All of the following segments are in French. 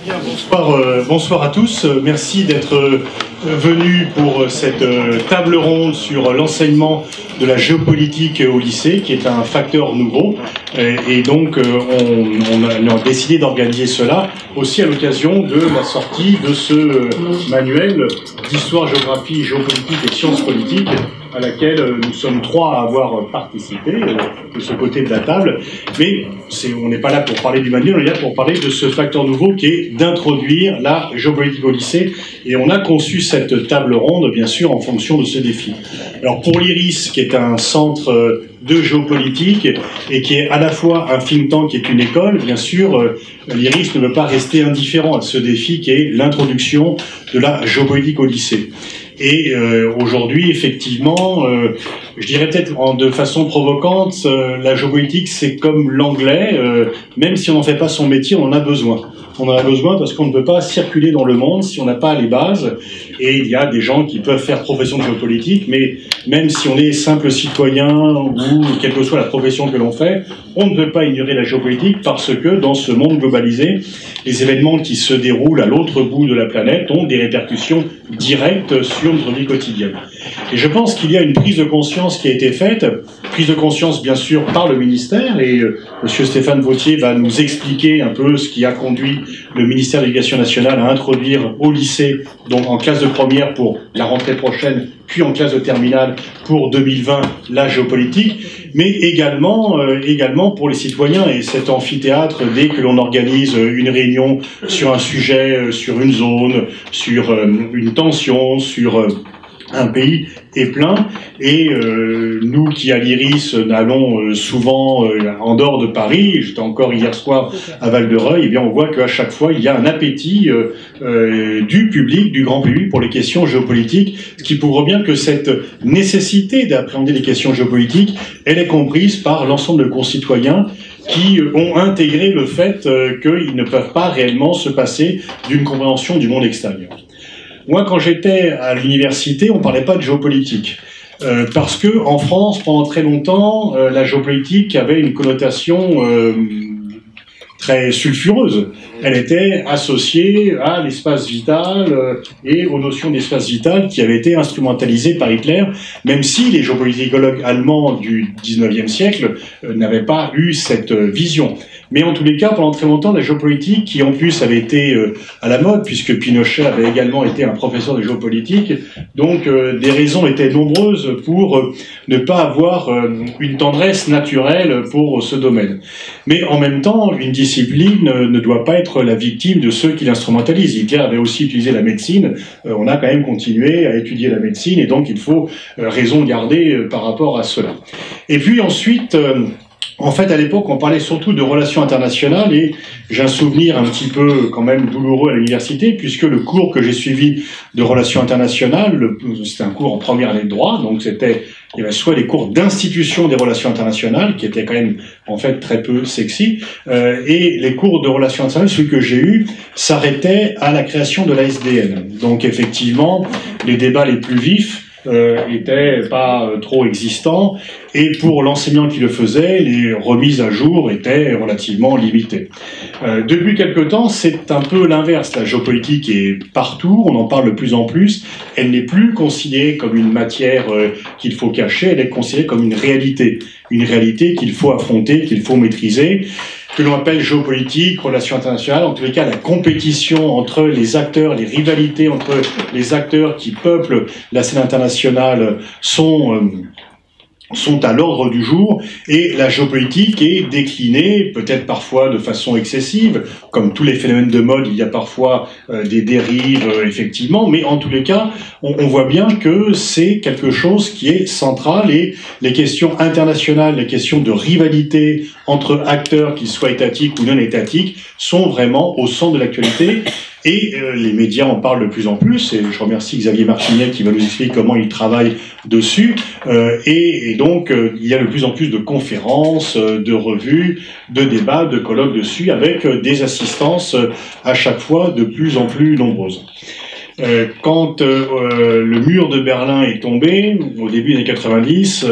Bien, bonsoir à tous. Merci d'être venus pour cette table ronde sur l'enseignement de la géopolitique au lycée, qui est un facteur nouveau. Et donc, on a décidé d'organiser cela aussi à l'occasion de la sortie de ce manuel d'histoire, géographie, géopolitique et sciences politiques, à laquelle nous sommes trois à avoir participé de ce côté de la table. Mais on n'est pas là pour parler du manuel, on est là pour parler de ce facteur nouveau qui est d'introduire la géopolitique au lycée. Et on a conçu cette table ronde, bien sûr, en fonction de ce défi. Alors pour l'IRIS, qui est un centre de géopolitique et qui est à la fois un think tank qui est une école, bien sûr, l'IRIS ne veut pas rester indifférent à ce défi qui est l'introduction de la géopolitique au lycée. Et aujourd'hui, effectivement, je dirais peut-être de façon provocante, la géopolitique, c'est comme l'anglais, même si on n'en fait pas son métier, on en a besoin. On en a besoin parce qu'on ne peut pas circuler dans le monde si on n'a pas les bases. Et il y a des gens qui peuvent faire profession de géopolitique, mais même si on est simple citoyen ou quelle que soit la profession que l'on fait, on ne peut pas ignorer la géopolitique parce que dans ce monde globalisé, les événements qui se déroulent à l'autre bout de la planète ont des répercussions directes sur notre vie quotidienne. Et je pense qu'il y a une prise de conscience qui a été faite, prise de conscience bien sûr par le ministère, et Monsieur Stéphane Vautier va nous expliquer un peu ce qui a conduit le ministère de l'Éducation nationale à introduire au lycée, donc en classe de première pour la rentrée prochaine, puis en classe de terminale pour 2020, la géopolitique, mais également pour les citoyens. Et cet amphithéâtre, dès que l'on organise une réunion sur un sujet, sur une zone, sur une tension, sur un pays est plein, et nous qui à l'IRIS allons souvent en dehors de Paris, j'étais encore hier soir à Val-de-Reuil, et bien on voit qu'à chaque fois il y a un appétit du public, du grand public pour les questions géopolitiques, ce qui prouve bien que cette nécessité d'appréhender les questions géopolitiques, elle est comprise par l'ensemble de concitoyens qui ont intégré le fait qu'ils ne peuvent pas réellement se passer d'une compréhension du monde extérieur. Moi, quand j'étais à l'université, on ne parlait pas de géopolitique. Parce que en France, pendant très longtemps, la géopolitique avait une connotation très sulfureuse. Elle était associée à l'espace vital et aux notions d'espace vital qui avaient été instrumentalisées par Hitler, même si les géopoliticologues allemands du 19e siècle n'avaient pas eu cette vision. Mais en tous les cas, pendant très longtemps, la géopolitique, qui en plus avait été à la mode, puisque Pinochet avait également été un professeur de géopolitique, donc des raisons étaient nombreuses pour ne pas avoir une tendresse naturelle pour ce domaine. Mais en même temps, une discipline ne doit pas être la victime de ceux qui l'instrumentalisent. Hitler avait aussi utilisé la médecine, on a quand même continué à étudier la médecine, et donc il faut raison garder par rapport à cela. Et puis ensuite... En fait, à l'époque, on parlait surtout de relations internationales et j'ai un souvenir un petit peu quand même douloureux à l'université puisque le cours que j'ai suivi de relations internationales, c'était un cours en première année de droit, donc il y avait soit les cours d'institution des relations internationales qui étaient quand même en fait très peu sexy et les cours de relations internationales, celui que j'ai eu, s'arrêtaient à la création de la SDN. Donc effectivement, les débats les plus vifs était pas trop existant et pour l'enseignant qui le faisait, les remises à jour étaient relativement limitées. Depuis quelque temps, c'est un peu l'inverse. La géopolitique est partout, on en parle de plus en plus. Elle n'est plus considérée comme une matière qu'il faut cacher, elle est considérée comme une réalité qu'il faut affronter, qu'il faut maîtriser, que l'on appelle géopolitique, relations internationales, en tous les cas la compétition entre les acteurs, les rivalités entre les acteurs qui peuplent la scène internationale sont à l'ordre du jour, et la géopolitique est déclinée, peut-être parfois de façon excessive, comme tous les phénomènes de mode, il y a parfois des dérives, effectivement, mais en tous les cas, on voit bien que c'est quelque chose qui est central, et les questions internationales, les questions de rivalité entre acteurs, qu'ils soient étatiques ou non étatiques, sont vraiment au centre de l'actualité. Et les médias en parlent de plus en plus, et je remercie Xavier Martinet qui va nous expliquer comment il travaille dessus, et donc il y a de plus en plus de conférences, de revues, de débats, de colloques dessus, avec des assistances à chaque fois de plus en plus nombreuses. Quand le mur de Berlin est tombé, au début des années 90,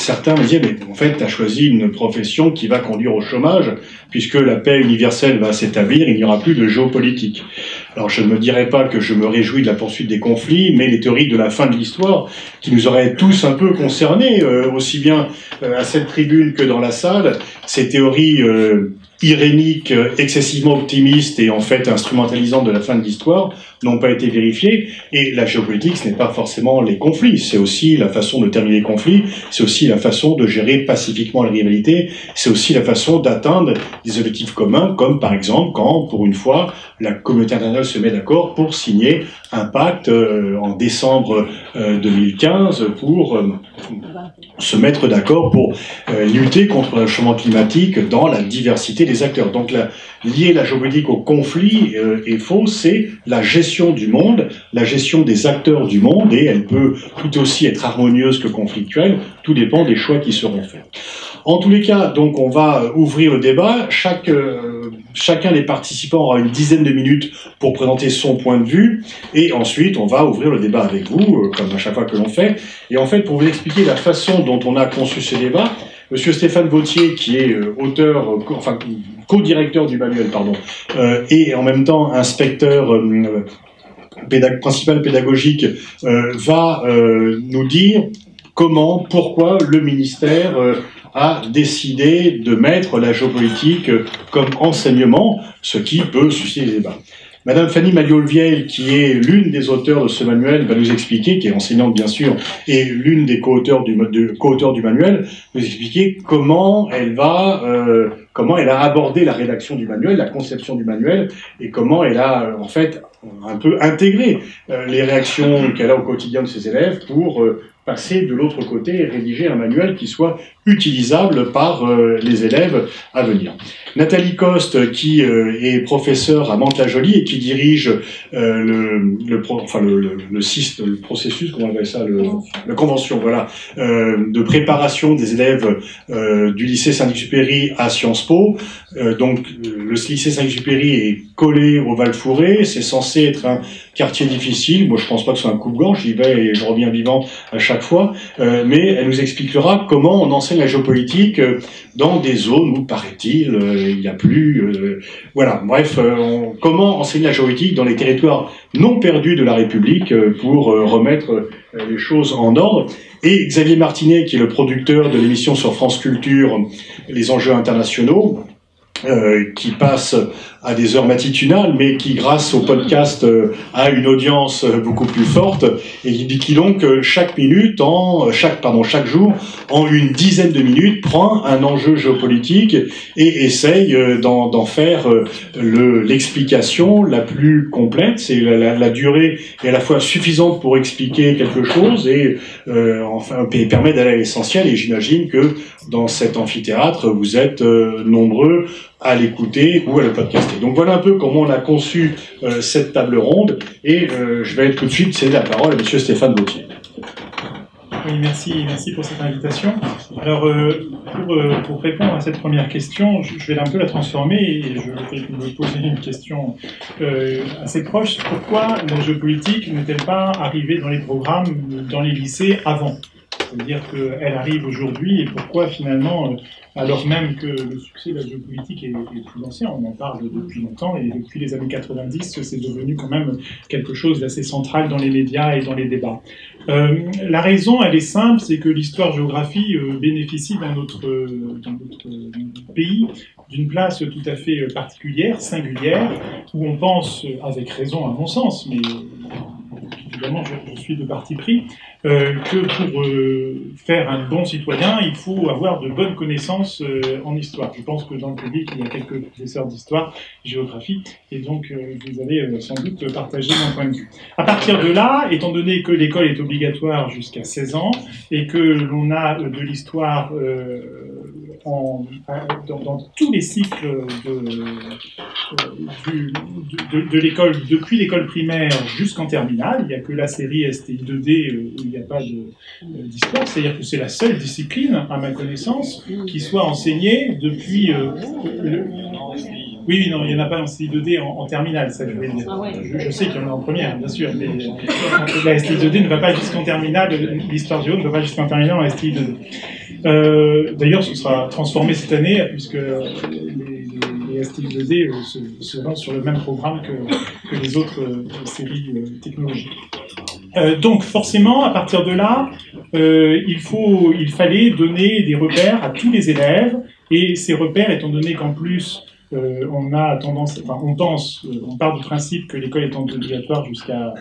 certains me disaient, mais en fait, tu as choisi une profession qui va conduire au chômage, puisque la paix universelle va s'établir, il n'y aura plus de géopolitique. Alors je ne me dirais pas que je me réjouis de la poursuite des conflits, mais les théories de la fin de l'histoire, qui nous auraient tous un peu concernés, aussi bien à cette tribune que dans la salle, ces théories iréniques, excessivement optimistes et en fait instrumentalisantes de la fin de l'histoire, n'ont pas été vérifiées. Et la géopolitique, ce n'est pas forcément les conflits, c'est aussi la façon de terminer les conflits, c'est aussi la façon de gérer pacifiquement la rivalité, c'est aussi la façon d'atteindre des objectifs communs, comme par exemple quand, pour une fois, la communauté internationale se met d'accord pour signer un pacte en décembre 2015 pour se mettre d'accord pour lutter contre le changement climatique dans la diversité des acteurs. Donc lier la géopolitique au conflit est faux, c'est la gestion du monde, la gestion des acteurs du monde, et elle peut tout aussi être harmonieuse que conflictuelle, tout dépend des choix qui seront faits. En tous les cas, donc, on va ouvrir le débat. Chacun des participants aura une dizaine de minutes pour présenter son point de vue, et ensuite on va ouvrir le débat avec vous, comme à chaque fois que l'on fait. Et en fait, pour vous expliquer la façon dont on a conçu ce débat, Monsieur Stéphane Vautier, qui est co-directeur du manuel, et en même temps inspecteur principal pédagogique, va nous dire comment, pourquoi le ministère a décidé de mettre la géopolitique comme enseignement, ce qui peut susciter des débats. Madame Fanny Malliot-Viel, qui est l'une des auteurs de ce manuel, va nous expliquer, qui est enseignante bien sûr, et l'une des co-auteurs du manuel, nous expliquer comment elle a abordé la rédaction du manuel, la conception du manuel, et comment elle a en fait un peu intégré les réactions qu'elle a au quotidien de ses élèves pour passer de l'autre côté et rédiger un manuel qui soit utilisable par les élèves à venir. Nathalie Coste, qui est professeure à Mantes-la-Jolie et qui dirige le processus, comment on appelle ça, la convention, voilà, de préparation des élèves du lycée Saint-Exupéry à Sciences Po. Donc, le lycée Saint-Exupéry est collé au Val-Fouré, c'est censé être un quartier difficile. Moi, je pense pas que ce soit un coupe-gant, j'y vais et je reviens vivant à chaque fois, mais elle nous expliquera comment on enseigne la géopolitique dans des zones où, paraît-il, il n'y a plus... voilà, bref, comment enseigner la géopolitique dans les territoires non perdus de la République pour remettre les choses en ordre. Et Xavier Martinet, qui est le producteur de l'émission sur France Culture, Les enjeux internationaux, qui passe à des heures matitinales, mais qui, grâce au podcast, a une audience beaucoup plus forte, et qui donc chaque jour, en une dizaine de minutes, prend un enjeu géopolitique et essaye d'en faire l'explication la plus complète. C'est la durée est à la fois suffisante pour expliquer quelque chose et permet d'aller à l'essentiel. Et j'imagine que dans cet amphithéâtre, vous êtes nombreux à l'écouter ou à le podcaster. Donc voilà un peu comment on a conçu cette table ronde, et je vais tout de suite céder la parole à Monsieur Stéphane Vautier. Oui, merci pour cette invitation. Alors, pour répondre à cette première question, je vais un peu la transformer et je vais me poser une question assez proche. Pourquoi la géopolitique n'est-elle pas arrivée dans les programmes, dans les lycées avant ? C'est-à-dire qu'elle arrive aujourd'hui, et pourquoi finalement, alors même que le succès de la géopolitique est plus ancien, on en parle depuis longtemps, et depuis les années 90, c'est devenu quand même quelque chose d'assez central dans les médias et dans les débats. La raison, elle est simple, c'est que l'histoire-géographie bénéficie dans notre pays d'une place tout à fait particulière, singulière, où on pense, avec raison à mon sens, mais évidemment je suis de parti pris, que pour faire un bon citoyen, il faut avoir de bonnes connaissances en histoire. Je pense que dans le public, il y a quelques professeurs d'histoire, géographie, et donc vous allez sans doute partager mon point de vue. À partir de là, étant donné que l'école est obligatoire jusqu'à 16 ans, et que l'on a de l'histoire dans tous les cycles de l'école, depuis l'école primaire jusqu'en terminale, il n'y a que la série STI2D où il n'y a pas d'histoire, c'est-à-dire que c'est la seule discipline, à ma connaissance, qui soit enseignée depuis... Oui, non, il n'y en a pas en STI2D en terminale, ça je vais dire. Je sais qu'il y en a en première, bien sûr, mais la STI2D ne va pas jusqu'en terminale, l'histoire géo ne va pas jusqu'en terminale en STI2D. D'ailleurs, ce sera transformé cette année, puisque les STI2D seront sur le même programme que les autres séries technologiques. Donc, forcément, à partir de là, il fallait donner des repères à tous les élèves, et ces repères, étant donné qu'en plus, on part du principe que l'école étant obligatoire jusqu'à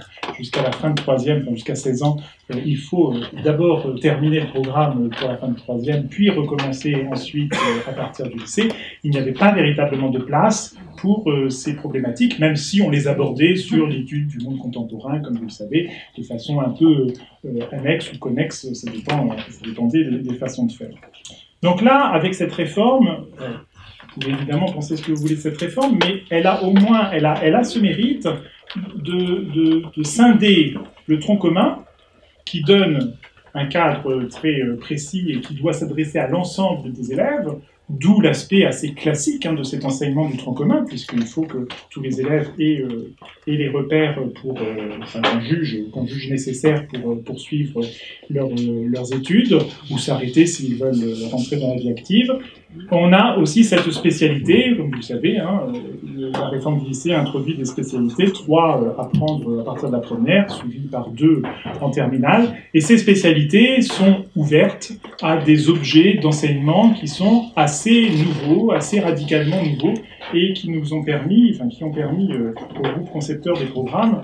la fin de troisième, enfin jusqu'à 16 ans, il faut d'abord terminer le programme pour la fin de troisième, puis recommencer ensuite à partir du lycée. Il n'y avait pas véritablement de place pour ces problématiques, même si on les abordait sur l'étude du monde contemporain, comme vous le savez, de façon un peu annexe ou connexe, ça dépendait des façons de faire. Donc là, avec cette réforme, vous pouvez évidemment penser ce que vous voulez de cette réforme, mais elle a au moins, elle a ce mérite de scinder le tronc commun qui donne un cadre très précis et qui doit s'adresser à l'ensemble des élèves, d'où l'aspect assez classique de cet enseignement du tronc commun, puisqu'il faut que tous les élèves aient les repères qu'on juge nécessaires pour poursuivre leurs études, ou s'arrêter s'ils veulent rentrer dans la vie active. On a aussi cette spécialité, comme vous le savez, la réforme du lycée a introduit des spécialités, 3 à prendre à partir de la première, suivies par 2 en terminale, et ces spécialités sont ouvertes à des objets d'enseignement qui sont assez nouveaux, assez radicalement nouveaux, et qui nous ont permis, qui ont permis au groupe concepteur des programmes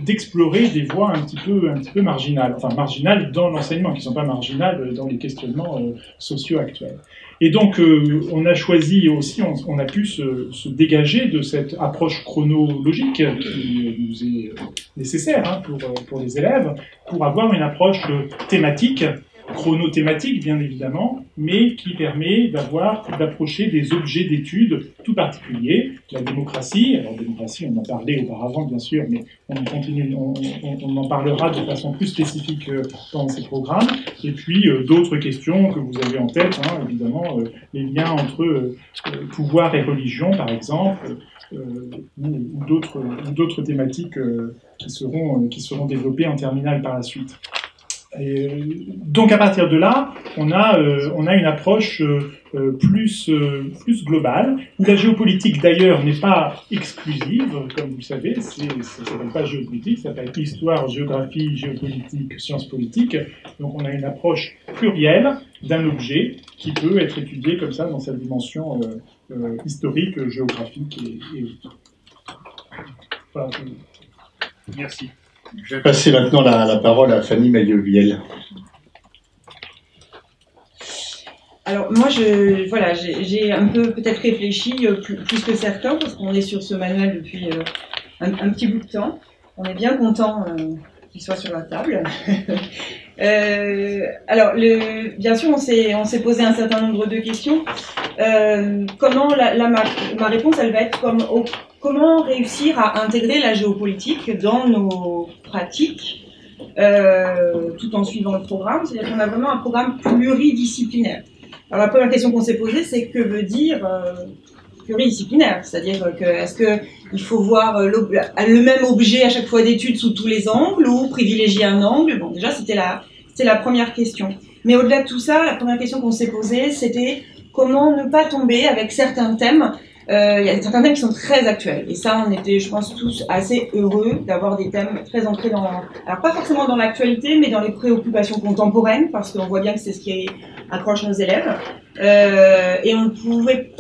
d'explorer des voies un petit peu marginales, marginales dans l'enseignement, qui ne sont pas marginales dans les questionnements sociaux actuels. Et donc, on a choisi aussi, on a pu se dégager de cette approche chronologique qui nous est nécessaire pour les élèves, pour avoir une approche thématique, chronothématique bien évidemment, mais qui permet d'approcher des objets d'études tout particuliers. La démocratie, alors démocratie, on en parlait auparavant bien sûr, mais on en parlera de façon plus spécifique dans ces programmes, et puis d'autres questions que vous avez en tête, évidemment, les liens entre pouvoir et religion par exemple, ou d'autres thématiques qui seront développées en terminale par la suite. Donc à partir de là, on a une approche plus globale, où la géopolitique d'ailleurs n'est pas exclusive, comme vous le savez, ça ne s'appelle pas géopolitique, ça s'appelle histoire, géographie, géopolitique, sciences politiques. Donc on a une approche plurielle d'un objet qui peut être étudié comme ça dans sa dimension historique, géographique et autres. Voilà. Merci. Je vais passer maintenant la parole à Fanny Maillot-Viel. Alors moi, j'ai un peu peut-être réfléchi plus que certains, parce qu'on est sur ce manuel depuis un petit bout de temps. On est bien content qu'il soit sur la table. Alors, bien sûr, on s'est posé un certain nombre de questions. Comment ma réponse, elle va être comment réussir à intégrer la géopolitique dans nos pratiques, tout en suivant le programme. C'est-à-dire qu'on a vraiment un programme pluridisciplinaire. Alors, la première question qu'on s'est posée, c'est que veut dire pluridisciplinaire? C'est-à-dire que est-ce qu'il faut voir le même objet à chaque fois d'étude sous tous les angles, ou privilégier un angle? Bon, déjà, c'était la première question. Mais au-delà de tout ça, la première question qu'on s'est posée, c'était comment ne pas tomber avec certains thèmes. Il y a certains thèmes qui sont très actuels. Et ça, on était, je pense, tous assez heureux d'avoir des thèmes très ancrés alors pas forcément dans l'actualité, mais dans les préoccupations contemporaines, parce qu'on voit bien que c'est ce qui accroche nos élèves. Et on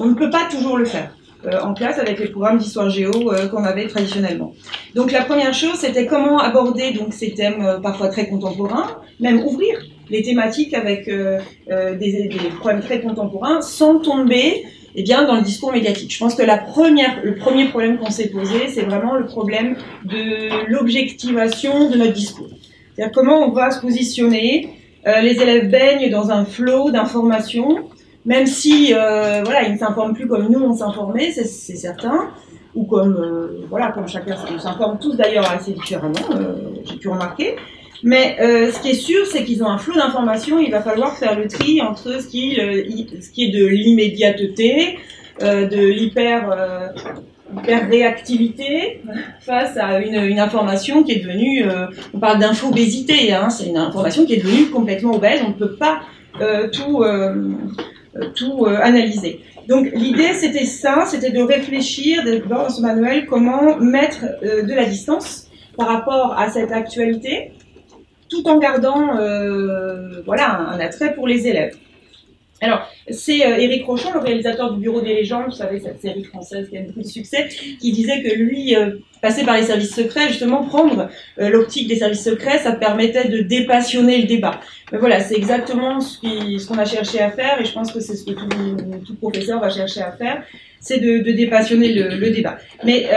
ne peut pas toujours le faire en classe avec les programmes d'histoire géo qu'on avait traditionnellement. Donc la première chose, c'était comment aborder donc ces thèmes parfois très contemporains, même ouvrir les thématiques avec des problèmes très contemporains, sans tomber dans le discours médiatique. Je pense que le premier problème qu'on s'est posé, c'est vraiment le problème de l'objectivation de notre discours. C'est-à-dire comment on va se positionner. Les élèves baignent dans un flot d'informations, même si ils ne s'informent plus comme nous on s'informait, c'est certain, ou comme chacun, on s'informe tous d'ailleurs assez différemment, j'ai pu remarquer. Mais ce qui est sûr, c'est qu'ils ont un flot d'informations. Il va falloir faire le tri entre ce qui est de l'immédiateté, de l'hyper réactivité face à une information qui est devenue, on parle d'infobésité, c'est une information qui est devenue complètement obèse. On ne peut pas tout analyser. Donc l'idée c'était ça, c'était de réfléchir d'abord dans ce manuel comment mettre de la distance par rapport à cette actualité, tout en gardant voilà, un attrait pour les élèves. Alors, c'est Éric Rochon, le réalisateur du Bureau des légendes, vous savez, cette série française qui a beaucoup de succès, qui disait que lui, passer par les services secrets, justement, prendre l'optique des services secrets, ça permettait de dépassionner le débat. Mais voilà, c'est exactement ce qu'on a cherché à faire, et je pense que c'est ce que tout professeur va chercher à faire, c'est de dépassionner le débat. Mais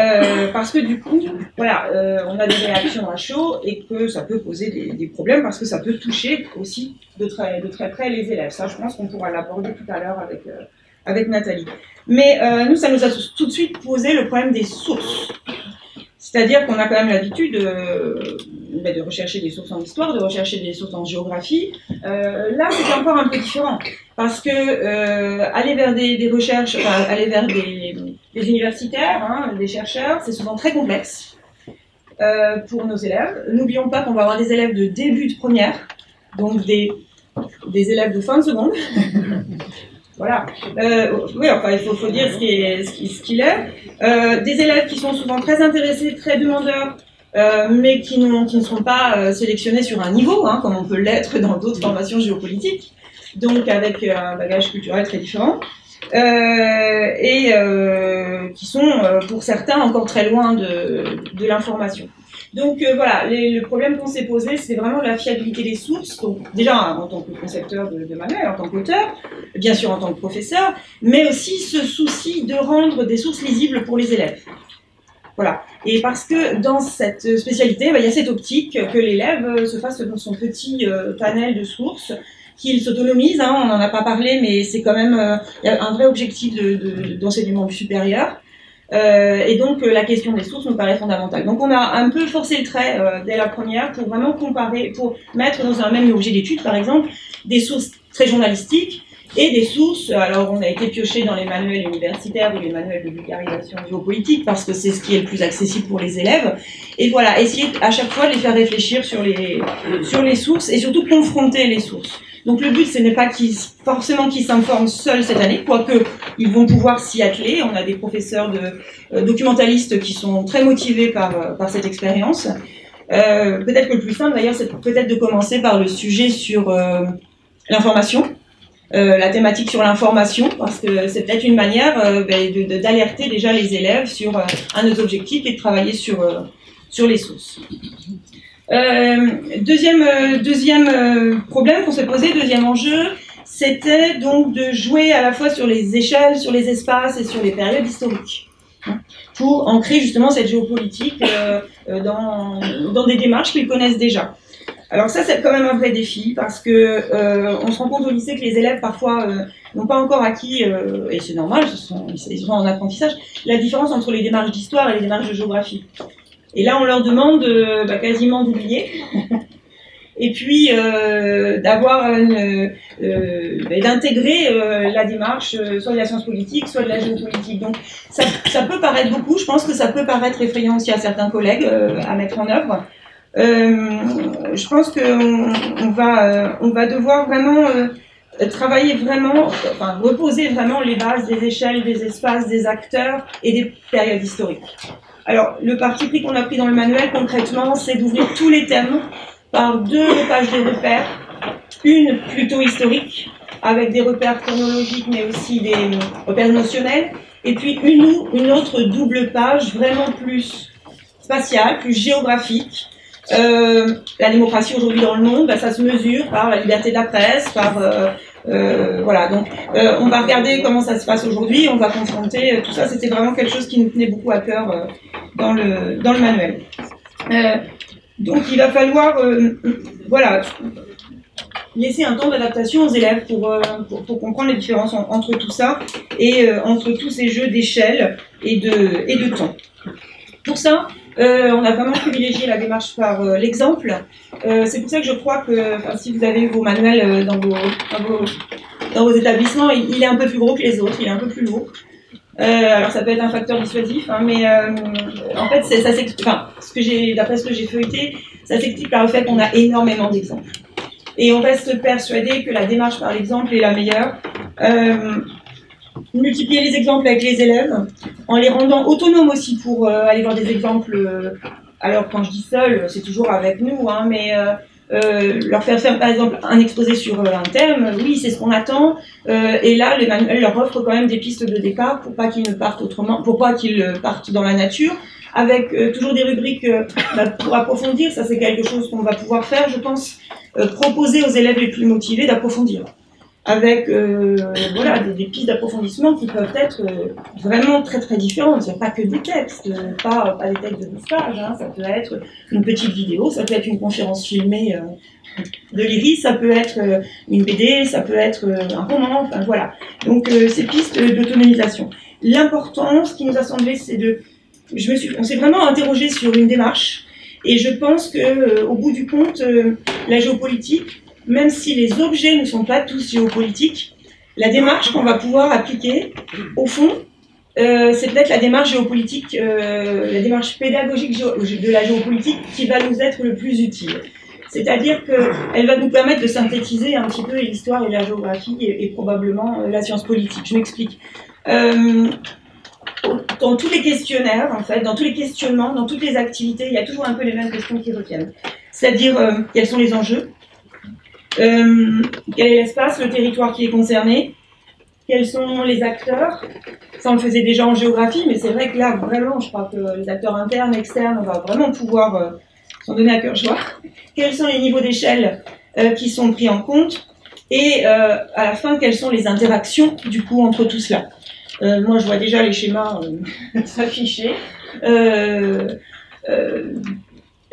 parce que du coup, voilà, on a des réactions à chaud et que ça peut poser des problèmes parce que ça peut toucher aussi de très près les élèves. Ça, je pense qu'on pourra l'aborder tout à l'heure avec Nathalie. Mais nous, ça nous a tout de suite posé le problème des sources. C'est-à-dire qu'on a quand même l'habitude de rechercher des sources en histoire, de rechercher des sources en géographie. Là, c'est encore un peu différent. Parce que aller vers des recherches, enfin, aller vers des universitaires, hein, des chercheurs, c'est souvent très complexe pour nos élèves. N'oublions pas qu'on va avoir des élèves de début de première, donc des élèves de fin de seconde. Voilà. Oui, enfin, il faut dire ce qu'il est. Des élèves qui sont souvent très intéressés, très demandeurs, mais qui ne sont pas sélectionnés sur un niveau, hein, comme on peut l'être dans d'autres formations géopolitiques, donc avec un bagage culturel très différent, et qui sont, pour certains, encore très loin de l'information. Donc voilà, le problème qu'on s'est posé, c'est vraiment la fiabilité des sources. Donc déjà en tant que concepteur de manuel, en tant qu'auteur, bien sûr en tant que professeur, mais aussi ce souci de rendre des sources lisibles pour les élèves. Voilà. Et parce que dans cette spécialité, il y a cette optique que l'élève se fasse son petit panel de sources, qu'il s'autonomise. Hein, on n'en a pas parlé, mais c'est quand même il y a un vrai objectif d'enseignement supérieur. Et donc la question des sources nous paraît fondamentale. Donc on a un peu forcé le trait dès la première pour vraiment comparer, pour mettre dans un même objet d'étude par exemple, des sources très journalistiques et des sources, alors on a été pioché dans les manuels universitaires ou les manuels de vulgarisation géopolitique parce que c'est ce qui est le plus accessible pour les élèves. Et voilà, essayer à chaque fois de les faire réfléchir sur les sources et surtout confronter les sources. Donc le but, ce n'est pas forcément qu'ils s'informent seuls cette année, quoique ils vont pouvoir s'y atteler. On a des professeurs documentalistes qui sont très motivés par cette expérience. Peut-être que le plus simple, d'ailleurs, c'est peut-être de commencer par le sujet sur l'information, la thématique sur l'information, parce que c'est peut-être une manière d'alerter déjà les élèves sur un de nos objectifs et de travailler sur les sources. Deuxième problème qu'on s'est posé, deuxième enjeu, c'était donc de jouer à la fois sur les échelles, sur les espaces et sur les périodes historiques, pour ancrer justement cette géopolitique dans des démarches qu'ils connaissent déjà. Alors ça, c'est quand même un vrai défi, parce que on se rend compte au lycée que les élèves parfois n'ont pas encore acquis, et c'est normal, ils sont en apprentissage, la différence entre les démarches d'histoire et les démarches de géographie. Et là, on leur demande quasiment d'oublier, et puis d'intégrer la démarche soit de la science politique, soit de la géopolitique. Donc, ça peut paraître beaucoup. Je pense que ça peut paraître effrayant aussi à certains collègues à mettre en œuvre. Je pense qu'on va devoir vraiment travailler vraiment, enfin reposer vraiment les bases des échelles, des espaces, des acteurs et des périodes historiques. Alors, le parti pris qu'on a pris dans le manuel, concrètement, c'est d'ouvrir tous les thèmes par 2 pages de repères, une plutôt historique, avec des repères chronologiques, mais aussi des repères notionnels, et puis une autre double page, vraiment plus spatiale, plus géographique. La démocratie aujourd'hui dans le monde, ça se mesure par la liberté de la presse, par... voilà, donc on va regarder comment ça se passe aujourd'hui, on va confronter tout ça. C'était vraiment quelque chose qui nous tenait beaucoup à cœur dans le manuel. Donc il va falloir voilà, laisser un temps d'adaptation aux élèves pour comprendre les différences entre tout ça et entre tous ces jeux d'échelle et de temps. Pour ça, on a vraiment privilégié la démarche par l'exemple. C'est pour ça que je crois que si vous avez vos manuels dans vos établissements, il est un peu plus gros que les autres, il est un peu plus lourd. Alors ça peut être un facteur dissuasif, hein, mais en fait, ça s'explique. Enfin, d'après ce que j'ai feuilleté, ça s'explique par le fait qu'on a énormément d'exemples. et on reste persuadé que la démarche par l'exemple est la meilleure. Multiplier les exemples avec les élèves, en les rendant autonomes aussi pour aller voir des exemples. Alors quand je dis seul, c'est toujours avec nous, hein, mais leur faire par exemple un exposé sur un thème, oui c'est ce qu'on attend, et là le manuel leur offre quand même des pistes de départ pour pas qu'ils ne partent autrement, pour pas qu'ils partent dans la nature, avec toujours des rubriques pour approfondir. Ça c'est quelque chose qu'on va pouvoir faire, je pense, proposer aux élèves les plus motivés d'approfondir, avec voilà, des pistes d'approfondissement qui peuvent être vraiment très très différentes. Il n'y a pas que des textes, pas des textes de 12 pages, hein. Ça peut être une petite vidéo, ça peut être une conférence filmée de l'IRIS, ça peut être une BD, ça peut être un roman, enfin voilà. Donc ces pistes d'autonomisation. L'important, ce qui nous a semblé, c'est on s'est vraiment interrogé sur une démarche, et je pense que au bout du compte, la géopolitique, même si les objets ne sont pas tous géopolitiques, la démarche qu'on va pouvoir appliquer, au fond, c'est peut-être la démarche géopolitique, la démarche pédagogique de la géopolitique qui va nous être le plus utile. C'est-à-dire qu'elle va nous permettre de synthétiser un petit peu l'histoire et la géographie et probablement la science politique. Je m'explique. Dans tous les questionnaires, en fait, dans tous les questionnements, dans toutes les activités, il y a toujours un peu les mêmes questions qui reviennent. C'est-à-dire, quels sont les enjeux ? Quel est l'espace, le territoire qui est concerné? Quels sont les acteurs? Ça, on le faisait déjà en géographie, mais c'est vrai que là, vraiment, je crois que les acteurs internes, externes, on va vraiment pouvoir s'en donner à cœur joie. Quels sont les niveaux d'échelle qui sont pris en compte? Et à la fin, quelles sont les interactions, du coup, entre tout cela? Moi, je vois déjà les schémas s'afficher.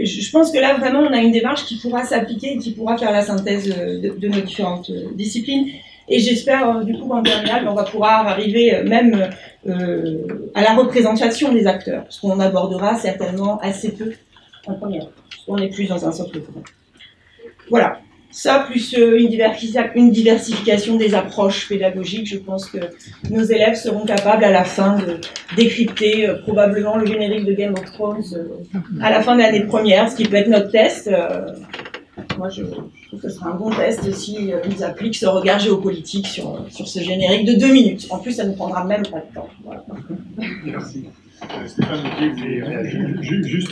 Je pense que là, vraiment, on a une démarche qui pourra s'appliquer et qui pourra faire la synthèse de nos différentes disciplines. Et j'espère, du coup, qu'en terminale, on va pouvoir arriver même à la représentation des acteurs, ce qu'on abordera certainement assez peu en première. On est plus dans un socle commun. Voilà. Ça, plus une diversification des approches pédagogiques, je pense que nos élèves seront capables à la fin de décrypter probablement le générique de Game of Thrones à la fin de l'année première, ce qui peut être notre test. Moi, je trouve que ce sera un bon test si ils appliquent ce regard géopolitique sur ce générique de 2 minutes. En plus, ça ne prendra même pas de temps. Voilà. Merci. Stéphane, juste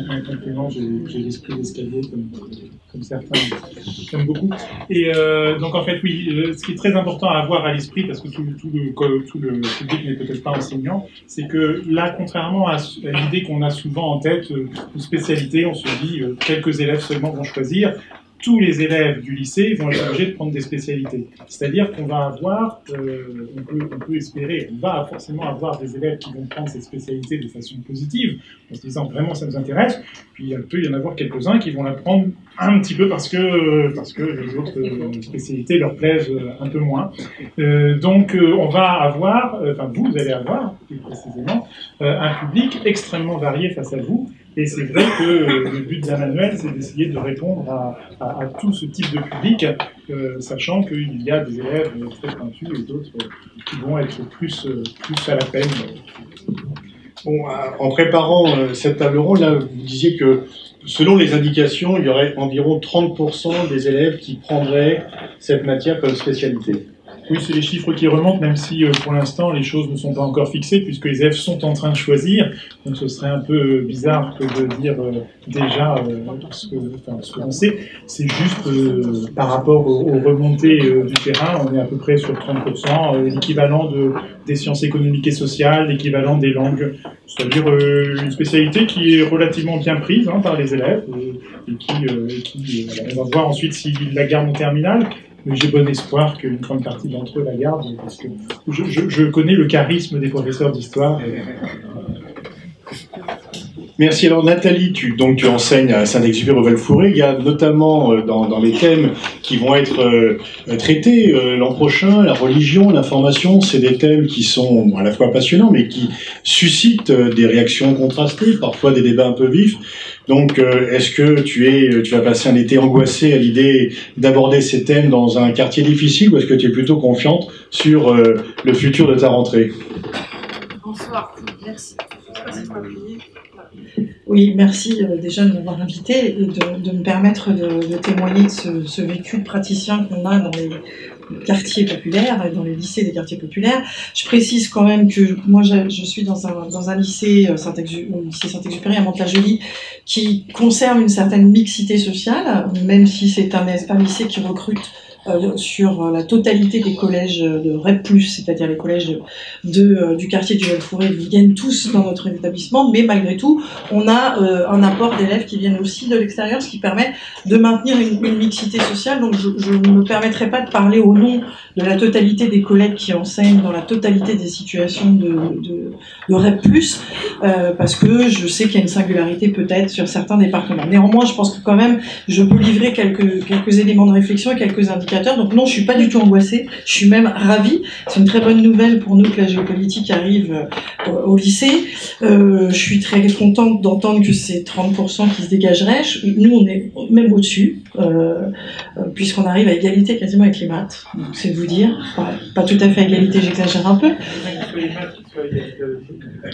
un complément, j'ai l'esprit d'escalier comme certains j'aime beaucoup. Et donc en fait oui, ce qui est très important à avoir à l'esprit, parce que tout le public n'est peut-être pas enseignant, c'est que là, contrairement à l'idée qu'on a souvent en tête, une spécialité, on se dit quelques élèves seulement vont choisir. Tous les élèves du lycée vont être obligés de prendre des spécialités. C'est-à-dire qu'on va avoir, on peut espérer, on va forcément avoir des élèves qui vont prendre cette spécialité de façon positive, en se disant vraiment ça nous intéresse, puis il peut y en avoir quelques-uns qui vont la prendre un petit peu parce que les autres spécialités leur plaisent un peu moins. Donc on va avoir, enfin vous allez avoir, plus précisément, un public extrêmement varié face à vous. Et c'est vrai que le but d'un manuel, c'est d'essayer de répondre à tout ce type de public, sachant qu'il y a des élèves très pointus et d'autres qui vont être plus à la peine. Bon, en préparant cette table ronde, là, vous disiez que selon les indications, il y aurait environ 30% des élèves qui prendraient cette matière comme spécialité. Oui, c'est les chiffres qui remontent, même si pour l'instant les choses ne sont pas encore fixées, puisque les élèves sont en train de choisir. Donc ce serait un peu bizarre que de dire déjà ce que l'on sait. C'est juste par rapport aux remontées du terrain, on est à peu près sur 30%, l'équivalent des sciences économiques et sociales, l'équivalent des langues, c'est-à-dire une spécialité qui est relativement bien prise par les élèves et qui on va voir ensuite s'ils la gardent en terminale. Mais j'ai bon espoir qu'une grande partie d'entre eux la gardent, parce que je connais le charisme des professeurs d'histoire. Merci. Alors Nathalie, tu enseignes à Saint-Exupéry au Val-Fouré. Il y a notamment dans les thèmes qui vont être traités l'an prochain, la religion, l'information, c'est des thèmes qui sont à la fois passionnants, mais qui suscitent des réactions contrastées, parfois des débats un peu vifs. Donc, est-ce que tu vas passer un été angoissé à l'idée d'aborder ces thèmes dans un quartier difficile, ou est-ce que tu es plutôt confiante sur le futur de ta rentrée? Bonsoir, merci. Oui, merci déjà de m'avoir invité et de me permettre de témoigner de ce vécu de praticien qu'on a dans les quartiers populaires et dans les lycées des quartiers populaires. Je précise quand même que moi je suis dans un lycée Saint-Exupéry à Mantes-la-Jolie qui conserve une certaine mixité sociale, même si c'est un lycée qui recrute sur la totalité des collèges de REP+, c'est-à-dire les collèges du quartier du Val-Fouré, ils viennent tous dans notre établissement, mais malgré tout, on a un apport d'élèves qui viennent aussi de l'extérieur, ce qui permet de maintenir une mixité sociale. Donc je ne me permettrai pas de parler au nom de la totalité des collègues qui enseignent dans la totalité des situations de REP+, parce que je sais qu'il y a une singularité peut-être sur certains départements. Néanmoins, je pense que quand même, je peux livrer quelques éléments de réflexion et quelques indicateurs. Donc non, je suis pas du tout angoissée, je suis même ravie. C'est une très bonne nouvelle pour nous que la géopolitique arrive au lycée. Je suis très contente d'entendre que c'est 30% qui se dégageraient. Nous, on est même au-dessus, puisqu'on arrive à égalité quasiment avec les maths. Donc, c'est de vous dire, pas tout à fait à égalité, j'exagère un peu.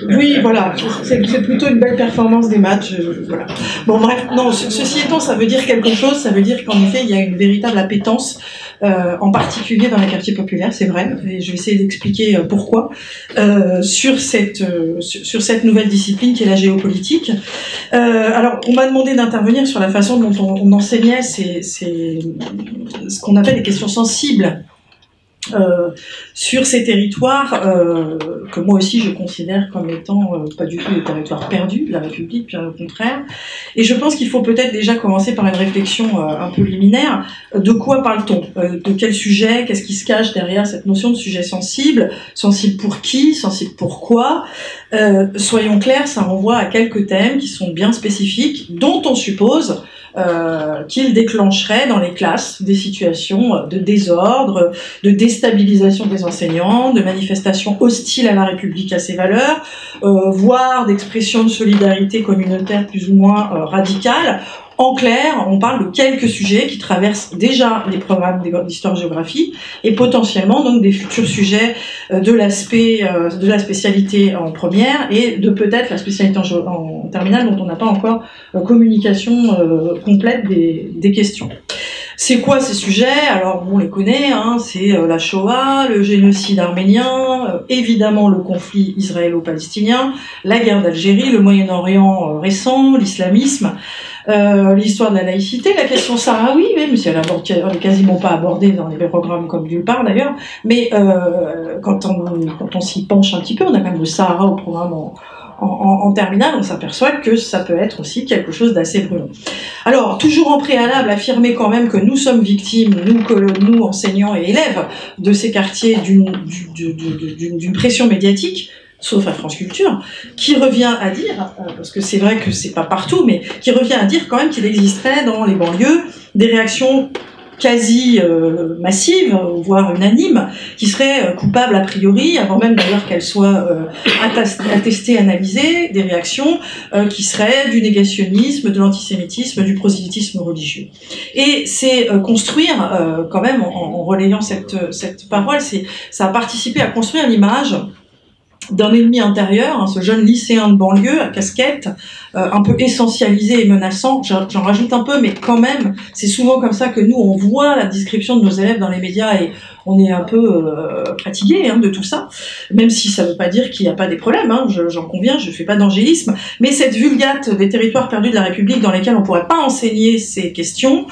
Oui, voilà, c'est plutôt une belle performance des maths. Voilà. Bon, bref, non, ceci étant, ça veut dire quelque chose. Ça veut dire qu'en effet, il y a une véritable appétence, en particulier dans les quartiers populaires, c'est vrai, et je vais essayer d'expliquer pourquoi, sur cette nouvelle discipline qui est la géopolitique. Alors, on m'a demandé d'intervenir sur la façon dont on enseignait ce qu'on appelle les questions sensibles sur ces territoires que moi aussi je considère comme étant pas du tout des territoires perdus de la République, bien au contraire. Et je pense qu'il faut peut-être déjà commencer par une réflexion un peu liminaire. De quoi parle-t-on? De quel sujet? Qu'est-ce qui se cache derrière cette notion de sujet sensible? Sensible pour qui? Sensible pourquoi? Soyons clairs, ça renvoie à quelques thèmes qui sont bien spécifiques, dont on suppose qu'il déclencherait dans les classes des situations de désordre, de déstabilisation des enseignants, de manifestations hostiles à la République, à ses valeurs, voire d'expressions de solidarité communautaire plus ou moins radicales. En clair, on parle de quelques sujets qui traversent déjà les programmes d'histoire-géographie et potentiellement donc des futurs sujets de la spécialité en première et de peut-être la spécialité en terminale dont on n'a pas encore communication complète des questions. C'est quoi ces sujets? Alors on les connaît, hein, c'est la Shoah, le génocide arménien, évidemment le conflit israélo-palestinien, la guerre d'Algérie, le Moyen-Orient récent, l'islamisme, l'histoire de la laïcité, la question sahraoui, même si elle n'est quasiment pas abordée dans les programmes comme nulle part d'ailleurs, mais quand on s'y penche un petit peu, on a quand même le Sahara au programme en terminale, on s'aperçoit que ça peut être aussi quelque chose d'assez brûlant. Alors, toujours en préalable, affirmer quand même que nous sommes victimes, nous enseignants et élèves, de ces quartiers d'une pression médiatique, sauf à France Culture, qui revient à dire, parce que c'est vrai que c'est pas partout, mais qui revient à dire quand même qu'il existerait dans les banlieues des réactions quasi massive, voire unanime, qui serait coupable a priori, avant même d'ailleurs qu'elle soit attestée, analysée, des réactions qui seraient du négationnisme, de l'antisémitisme, du prosélytisme religieux. Et c'est construire, quand même, en relayant cette parole, ça a participé à construire l'image d'un ennemi intérieur, hein, ce jeune lycéen de banlieue à casquette, un peu essentialisé et menaçant. J'en rajoute un peu, mais quand même, c'est souvent comme ça que nous, on voit la description de nos élèves dans les médias et on est un peu fatigué de tout ça, même si ça ne veut pas dire qu'il n'y a pas des problèmes, hein, j'en conviens, je ne fais pas d'angélisme, mais cette vulgate des territoires perdus de la République dans lesquels on ne pourrait pas enseigner ces questions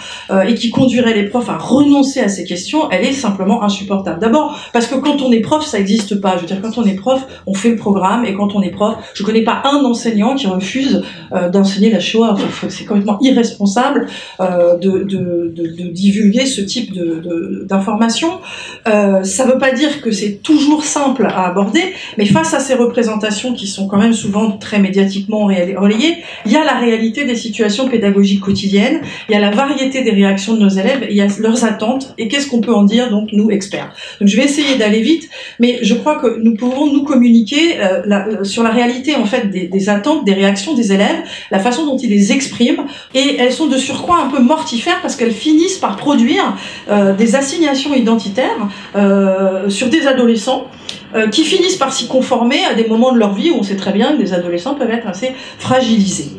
et qui conduirait les profs à renoncer à ces questions, elle est simplement insupportable. D'abord, parce que quand on est prof, ça n'existe pas. Je veux dire, quand on est prof, on fait le programme, et quand on est prof, je ne connais pas un enseignant qui refuse d'enseigner la Shoah. Enfin, c'est complètement irresponsable de divulguer ce type d'informations. Ça ne veut pas dire que c'est toujours simple à aborder, mais face à ces représentations qui sont quand même souvent très médiatiquement relayées, il y a la réalité des situations pédagogiques quotidiennes, il y a la variété des réactions de nos élèves, il y a leurs attentes, et qu'est-ce qu'on peut en dire, donc, nous, experts. Donc je vais essayer d'aller vite, mais je crois que nous pouvons nous communiquer sur la réalité, en fait, des attentes, des réactions des élèves, la façon dont ils les expriment, et elles sont de surcroît un peu mortifères parce qu'elles finissent par produire des assignations identitaires sur des adolescents qui finissent par s'y conformer à des moments de leur vie où on sait très bien que les adolescents peuvent être assez fragilisés.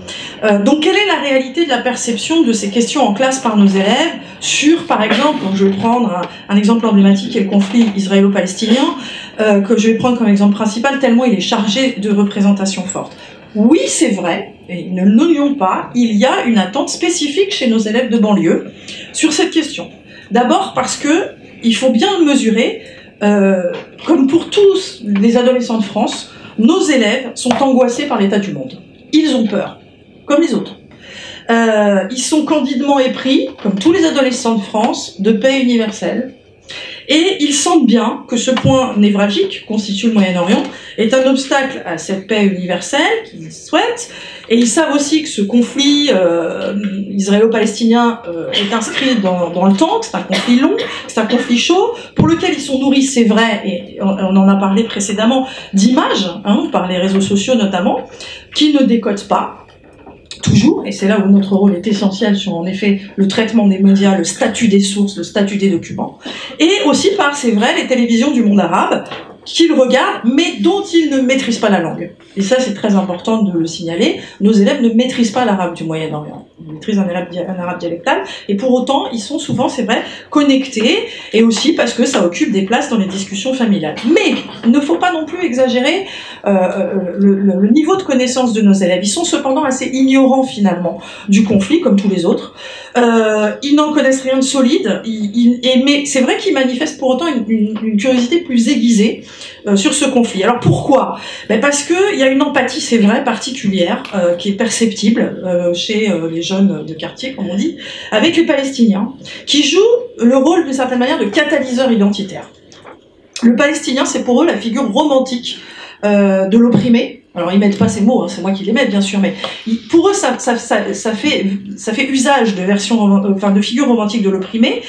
Donc quelle est la réalité de la perception de ces questions en classe par nos élèves sur, par exemple, donc je vais prendre un exemple emblématique qui est le conflit israélo-palestinien, que je vais prendre comme exemple principal tellement il est chargé de représentations fortes. Oui, c'est vrai, et ne l'oublions pas, il y a une attente spécifique chez nos élèves de banlieue sur cette question. D'abord parce que il faut bien mesurer, comme pour tous les adolescents de France, nos élèves sont angoissés par l'état du monde. Ils ont peur, comme les autres. Ils sont candidement épris, comme tous les adolescents de France, de paix universelle. Et ils sentent bien que ce point névralgique, constitue le Moyen-Orient, est un obstacle à cette paix universelle qu'ils souhaitent. Et ils savent aussi que ce conflit israélo-palestinien est inscrit dans le temps, que c'est un conflit long, que c'est un conflit chaud, pour lequel ils sont nourris, c'est vrai, et on en a parlé précédemment, d'images, par les réseaux sociaux notamment, qui ne décodent pas. Toujours, et c'est là où notre rôle est essentiel sur, en effet, le traitement des médias, le statut des sources, le statut des documents, et aussi par, c'est vrai, les télévisions du monde arabe, qu'ils regardent, mais dont ils ne maîtrisent pas la langue. Et ça, c'est très important de le signaler. Nos élèves ne maîtrisent pas l'arabe du Moyen-Orient. Ils maîtrisent un arabe dialectal, et pour autant, ils sont souvent, c'est vrai, connectés, et aussi parce que ça occupe des places dans les discussions familiales. Mais il ne faut pas non plus exagérer le niveau de connaissance de nos élèves. Ils sont cependant assez ignorants, finalement, du conflit, comme tous les autres. Ils n'en connaissent rien de solide, mais c'est vrai qu'ils manifestent pour autant une curiosité plus aiguisée sur ce conflit. Alors pourquoi ? Parce qu'il y a une empathie, c'est vrai, particulière, qui est perceptible chez les jeunes de quartier, comme on dit, avec les Palestiniens, qui jouent le rôle, d'une certaine manière, de catalyseur identitaire. Le Palestinien, c'est pour eux la figure romantique de l'opprimé. Alors ils mettent pas ces mots, c'est moi qui les mets bien sûr, mais pour eux ça fait usage de figure romantique de l'opprimé.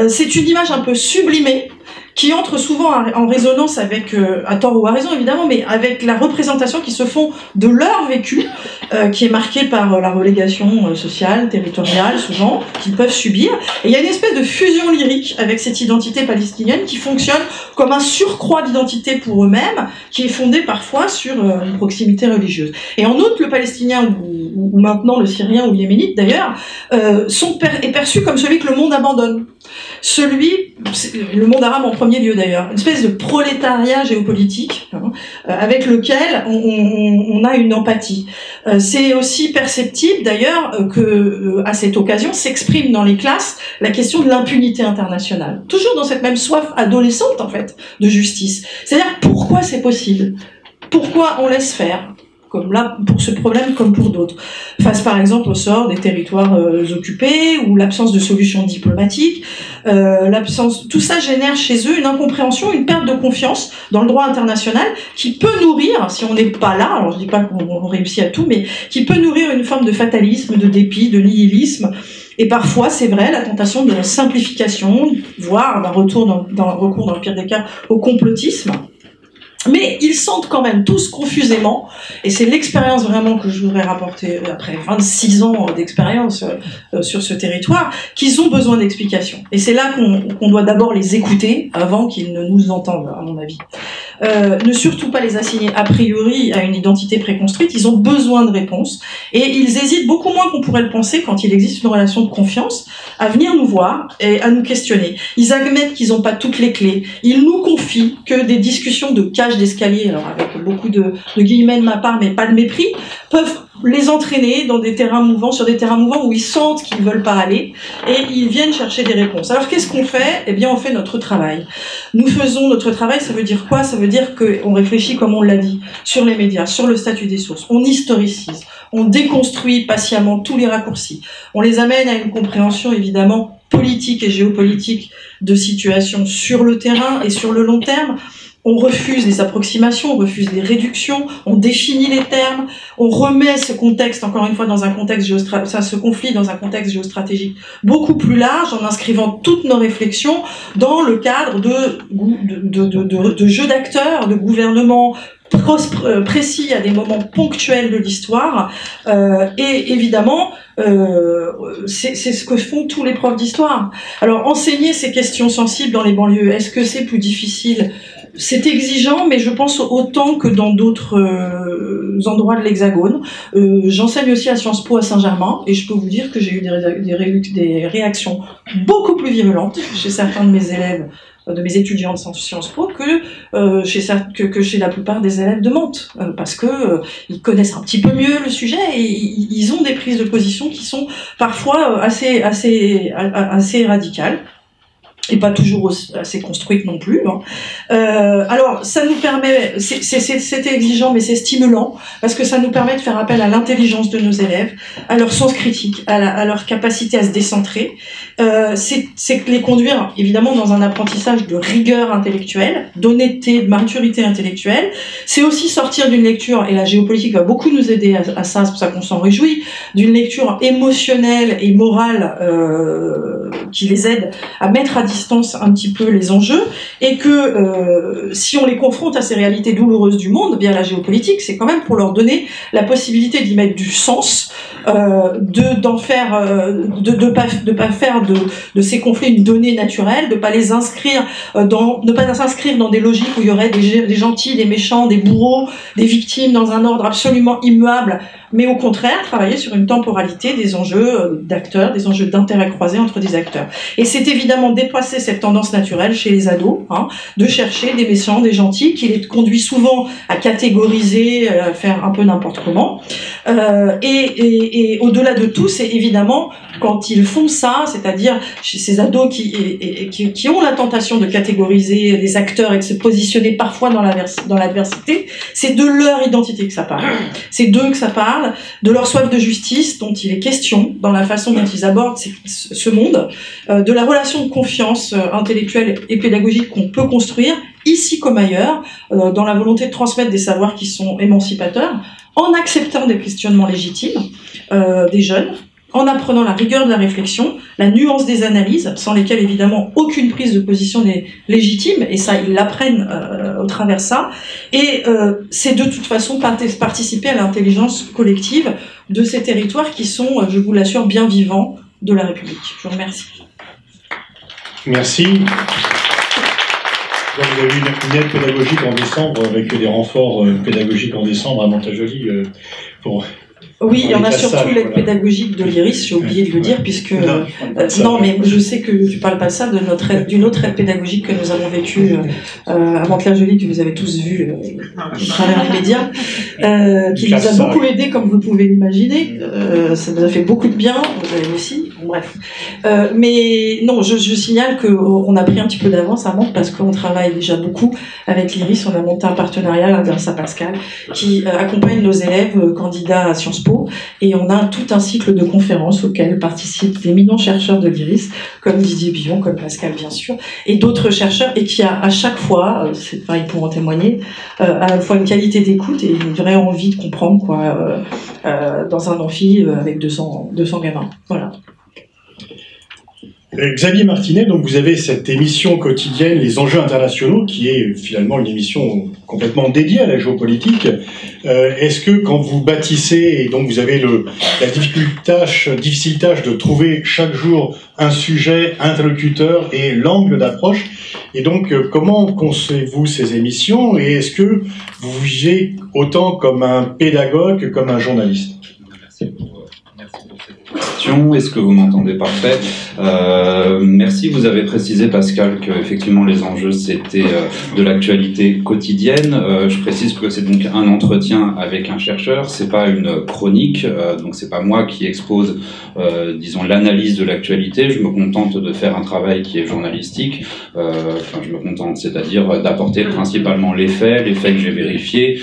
C'est une image un peu sublimée qui entre souvent en résonance avec, à tort ou à raison évidemment, mais avec la représentation qui se font de leur vécu, qui est marqué par la relégation sociale, territoriale souvent, qu'ils peuvent subir. Et il y a une espèce de fusion lyrique avec cette identité palestinienne qui fonctionne comme un surcroît d'identité pour eux-mêmes, qui est fondé parfois sur une proximité religieuse. Et en outre, le palestinien, ou maintenant le syrien ou le yéménite d'ailleurs, est perçu comme celui que le monde abandonne. Le monde arabe en premier lieu d'ailleurs, une espèce de prolétariat géopolitique avec lequel on a une empathie. C'est aussi perceptible d'ailleurs que à cette occasion s'exprime dans les classes la question de l'impunité internationale. Toujours dans cette même soif adolescente en fait de justice. C'est-à-dire pourquoi c'est possible ? Pourquoi on laisse faire ? Comme là, pour ce problème comme pour d'autres. Face par exemple au sort des territoires occupés ou l'absence de solutions diplomatiques, tout ça génère chez eux une incompréhension, une perte de confiance dans le droit international qui peut nourrir, si on n'est pas là, alors je dis pas qu'on réussit à tout, mais qui peut nourrir une forme de fatalisme, de dépit, de nihilisme. Et parfois, c'est vrai, la tentation de la simplification, voire d'un recours dans le pire des cas au complotisme. Mais ils sentent quand même tous confusément, et c'est l'expérience vraiment que je voudrais rapporter après 26 ans d'expérience sur ce territoire, qu'ils ont besoin d'explications. Et c'est là qu'on doit d'abord les écouter avant qu'ils ne nous entendent, à mon avis. Ne surtout pas les assigner a priori à une identité préconstruite, ils ont besoin de réponses, et ils hésitent beaucoup moins qu'on pourrait le penser quand il existe une relation de confiance à venir nous voir et à nous questionner. Ils admettent qu'ils n'ont pas toutes les clés, ils nous confient que des discussions de cage d'escalier, alors avec beaucoup de guillemets de ma part, mais pas de mépris, peuvent les entraîner dans des terrains mouvants, sur des terrains mouvants où ils sentent qu'ils ne veulent pas aller, et ils viennent chercher des réponses. Alors qu'est-ce qu'on fait ? Eh bien, on fait notre travail. Nous faisons notre travail, ça veut dire quoi ? Ça veut dire qu'on réfléchit, comme on l'a dit, sur les médias, sur le statut des sources, on historicise, on déconstruit patiemment tous les raccourcis, on les amène à une compréhension évidemment politique et géopolitique de situations sur le terrain et sur le long terme. On refuse des approximations, on refuse des réductions, on définit les termes, on remet ce contexte, encore une fois, dans un contexte ce conflit dans un contexte géostratégique beaucoup plus large, en inscrivant toutes nos réflexions dans le cadre de jeux d'acteurs, de gouvernements précis à des moments ponctuels de l'histoire, et évidemment, c'est ce que font tous les profs d'histoire. Alors, enseigner ces questions sensibles dans les banlieues, est-ce que c'est plus difficile ? C'est exigeant, mais je pense autant que dans d'autres endroits de l'Hexagone. J'enseigne aussi à Sciences Po à Saint-Germain, et je peux vous dire que j'ai eu des réactions beaucoup plus virulentes chez certains de mes élèves, de mes étudiants de Sciences Po, que chez la plupart des élèves de Mantes, parce que ils connaissent un petit peu mieux le sujet et ils ont des prises de position qui sont parfois assez radicales. Et pas toujours assez construite non plus. Alors, ça nous permet, c'est exigeant, mais c'est stimulant, parce que ça nous permet de faire appel à l'intelligence de nos élèves, à leur sens critique, à leur capacité à se décentrer. C'est les conduire, évidemment, dans un apprentissage de rigueur intellectuelle, d'honnêteté, de maturité intellectuelle. C'est aussi sortir d'une lecture, et la géopolitique va beaucoup nous aider à ça, c'est pour ça qu'on s'en réjouit, d'une lecture émotionnelle et morale qui les aide à mettre à distance un petit peu les enjeux, et que si on les confronte à ces réalités douloureuses du monde via la géopolitique, c'est quand même pour leur donner la possibilité d'y mettre du sens, de pas faire de ces conflits une donnée naturelle, de pas les inscrire s'inscrire dans des logiques où il y aurait des gentils, des méchants, des bourreaux, des victimes dans un ordre absolument immuable, mais au contraire travailler sur une temporalité des enjeux d'acteurs, des enjeux d'intérêt croisés entre des acteurs. Et c'est évidemment dépasser cette tendance naturelle chez les ados, de chercher des méchants, des gentils, qui les conduit souvent à catégoriser, à faire un peu n'importe comment. Et au-delà de tout, c'est évidemment quand ils font ça, c'est-à-dire chez ces ados qui ont la tentation de catégoriser les acteurs et de se positionner parfois dans l'adversité, c'est de leur identité que ça parle. C'est d'eux que ça parle, de leur soif de justice dont il est question dans la façon dont ils abordent ce monde, de la relation de confiance intellectuelle et pédagogique qu'on peut construire, ici comme ailleurs, dans la volonté de transmettre des savoirs qui sont émancipateurs, en acceptant des questionnements légitimes des jeunes, en apprenant la rigueur de la réflexion, la nuance des analyses, sans lesquelles évidemment aucune prise de position n'est légitime, et ça ils l'apprennent au travers ça, et c'est de toute façon participer à l'intelligence collective de ces territoires qui sont, je vous l'assure, bien vivants de la République. Je vous remercie. Merci. Vous avez eu une aide pédagogique en décembre, avec des renforts pédagogiques en décembre à Montajoly pour... Oui, il y en a surtout l'aide pédagogique de l'IRIS, j'ai oublié de le dire, puisque... non, mais je sais que tu parles pas de ça, d'une autre aide pédagogique que nous avons vécue à Mantes-la-Jolie, que vous avez tous vu à travers les médias, qui nous a beaucoup aidé, comme vous pouvez l'imaginer. Ça nous a fait beaucoup de bien, vous avez aussi, bref. Mais non, je signale qu'on a pris un petit peu d'avance à Mantes, parce qu'on travaille déjà beaucoup avec l'IRIS. On a monté un partenariat, l'Inversa Pascal, qui accompagne nos élèves candidats à Sciences Po, et on a tout un cycle de conférences auxquelles participent d'éminents chercheurs de l'IRIS, comme Didier Billon, comme Pascal bien sûr, et d'autres chercheurs, et qui a à chaque fois, ils pourront témoigner, à la fois une qualité d'écoute et une vraie envie de comprendre dans un amphi avec 200 gamins. Voilà. Xavier Martinet, donc vous avez cette émission quotidienne Les Enjeux Internationaux, qui est finalement une émission complètement dédiée à la géopolitique. Est-ce que quand vous bâtissez, et donc vous avez la difficile tâche de trouver chaque jour un sujet, interlocuteur et l'angle d'approche, et donc comment concevez-vous ces émissions, et est-ce que vous vous jugez autant comme un pédagogue que comme un journaliste? Merci pour cette question. Est-ce que vous m'entendez parfait? Merci. Vous avez précisé, Pascal, que effectivement les enjeux c'était de l'actualité quotidienne. Je précise que c'est donc un entretien avec un chercheur. C'est pas une chronique. Donc c'est pas moi qui expose, disons, l'analyse de l'actualité. Je me contente de faire un travail qui est journalistique. Je me contente, c'est-à-dire d'apporter principalement les faits que j'ai vérifiés,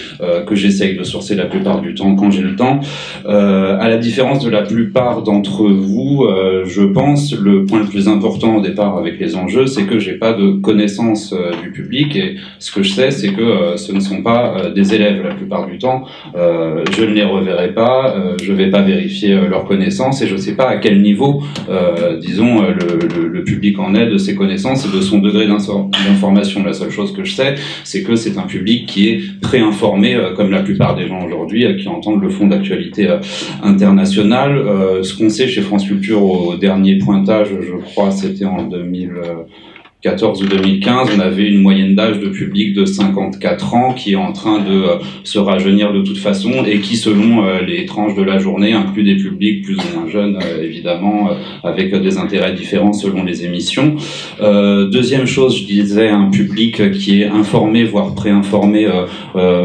que j'essaye de sourcer la plupart du temps quand j'ai le temps. À la différence de la plupart d'entre vous, je pense le point le plus important au départ avec les enjeux, c'est que j'ai pas de connaissance du public, et ce que je sais, c'est que ce ne sont pas des élèves la plupart du temps. Je ne les reverrai pas, je vais pas vérifier leurs connaissances, et je sais pas à quel niveau, disons, le public en est de ses connaissances et de son degré d'information. La seule chose que je sais, c'est que c'est un public qui est préinformé, comme la plupart des gens aujourd'hui qui entendent le fond d'actualité internationale. Ce qu'on sait chez France Culture au dernier pointage, je crois, c'était en 2014 ou 2015, on avait une moyenne d'âge de public de 54 ans qui est en train de se rajeunir de toute façon, et qui, selon les tranches de la journée, inclut des publics plus ou moins jeunes, évidemment, avec des intérêts différents selon les émissions. Deuxième chose, je disais, un public qui est informé, voire préinformé.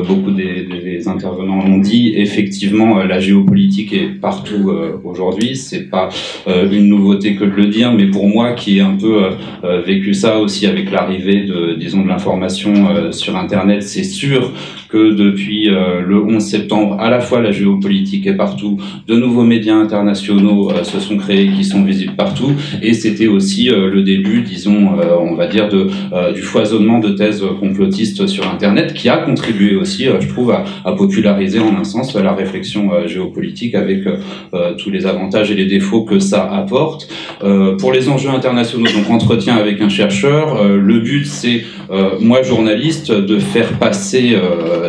Beaucoup des intervenants l'ont dit. Effectivement, la géopolitique est partout aujourd'hui. C'est pas une nouveauté que de le dire, mais pour moi, qui ai un peu vécu ça aussi avec l'arrivée de l'information sur Internet, c'est sûr que depuis le 11 septembre, à la fois la géopolitique est partout, de nouveaux médias internationaux se sont créés, qui sont visibles partout, et c'était aussi le début, disons, on va dire, du foisonnement de thèses complotistes sur Internet, qui a contribué aussi, je trouve, à populariser en un sens la réflexion géopolitique, avec tous les avantages et les défauts que ça apporte. Pour les enjeux internationaux, donc entretien avec un chercheur, le but c'est, moi journaliste, de faire passer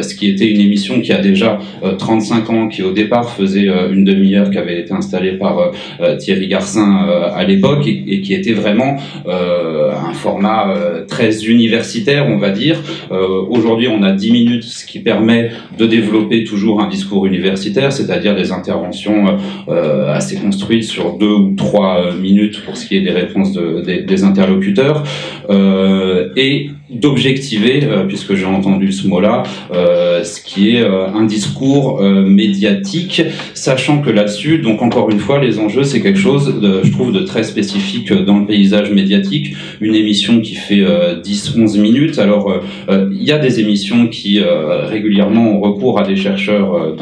ce qui était une émission qui a déjà 35 ans, qui au départ faisait une demi-heure, qui avait été installée par Thierry Garcin à l'époque, et qui était vraiment un format très universitaire, on va dire. Aujourd'hui on a 10 minutes, ce qui permet de développer toujours un discours universitaire, c'est-à-dire des interventions assez construites sur 2 ou 3 minutes pour ce qui est des réponses des interlocuteurs, et d'objectiver, puisque j'ai entendu ce mot-là, ce qui est un discours médiatique, sachant que là-dessus, donc encore une fois, les enjeux, c'est quelque chose, je trouve, de très spécifique dans le paysage médiatique. Une émission qui fait 10-11 minutes, alors il y a des émissions qui régulièrement ont recours à des chercheurs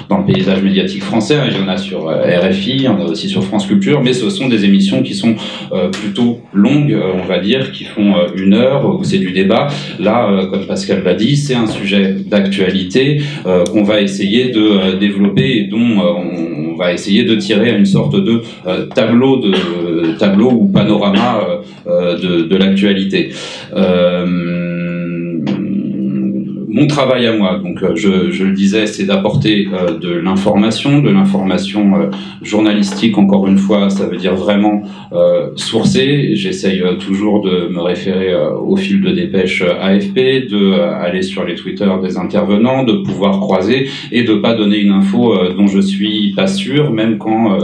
dans le paysage médiatique français, il y en a sur RFI, il y en a aussi sur France Culture, mais ce sont des émissions qui sont plutôt longues, on va dire, qui font 1 heure, où c'est du débat. Là, comme Pascal l'a dit, c'est un sujet d'actualité qu'on va essayer de développer, et dont on va essayer de tirer une sorte de tableau ou panorama de l'actualité. Mon travail à moi, donc je le disais, c'est d'apporter de l'information journalistique. Encore une fois, ça veut dire vraiment sourcer. J'essaye toujours de me référer au fil de dépêche AFP, aller sur les Twitter des intervenants, de pouvoir croiser et de pas donner une info dont je suis pas sûr, même quand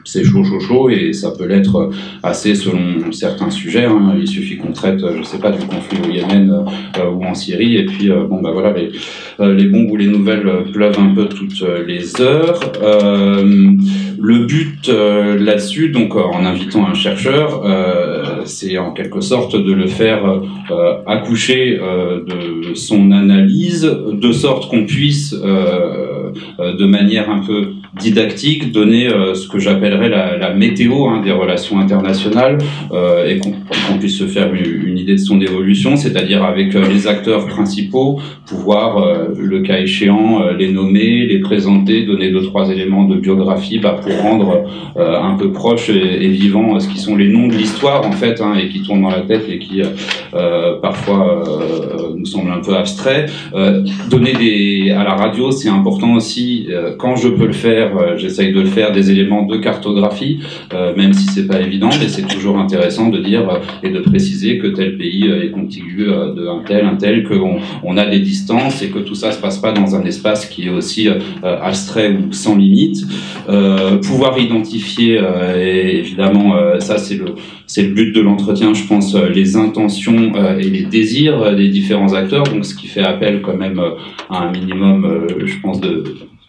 c'est chaud, et ça peut l'être assez selon certains sujets. Hein. Il suffit qu'on traite, je sais pas, du conflit au Yémen ou en Syrie, et puis bon bah voilà, les bombes ou les nouvelles pleuvent un peu toutes les heures. Le but là-dessus, donc en invitant un chercheur, c'est en quelque sorte de le faire accoucher de son analyse, de sorte qu'on puisse de manière un peu didactique donner ce que j'appellerais la météo des relations internationales, et qu'on puisse se faire une idée de son évolution, c'est-à-dire avec les acteurs principaux, pouvoir le cas échéant les nommer, les présenter, donner 2-3 éléments de biographie pour rendre un peu proche et vivant ce qui sont les noms de l'histoire en fait, et qui tournent dans la tête et qui parfois nous semblent un peu abstraits. Donner à la radio, c'est important aussi, quand je peux le faire, j'essaye de le faire, des éléments de cartographie, même si c'est pas évident, mais c'est toujours intéressant de dire et de préciser que tel pays est contigu de un tel, qu'on a des distances, et que tout ça se passe pas dans un espace qui est aussi abstrait ou sans limite. Pouvoir identifier, et évidemment, ça c'est le but de l'entretien, je pense, les intentions et les désirs des différents acteurs, donc ce qui fait appel quand même à un minimum, je pense,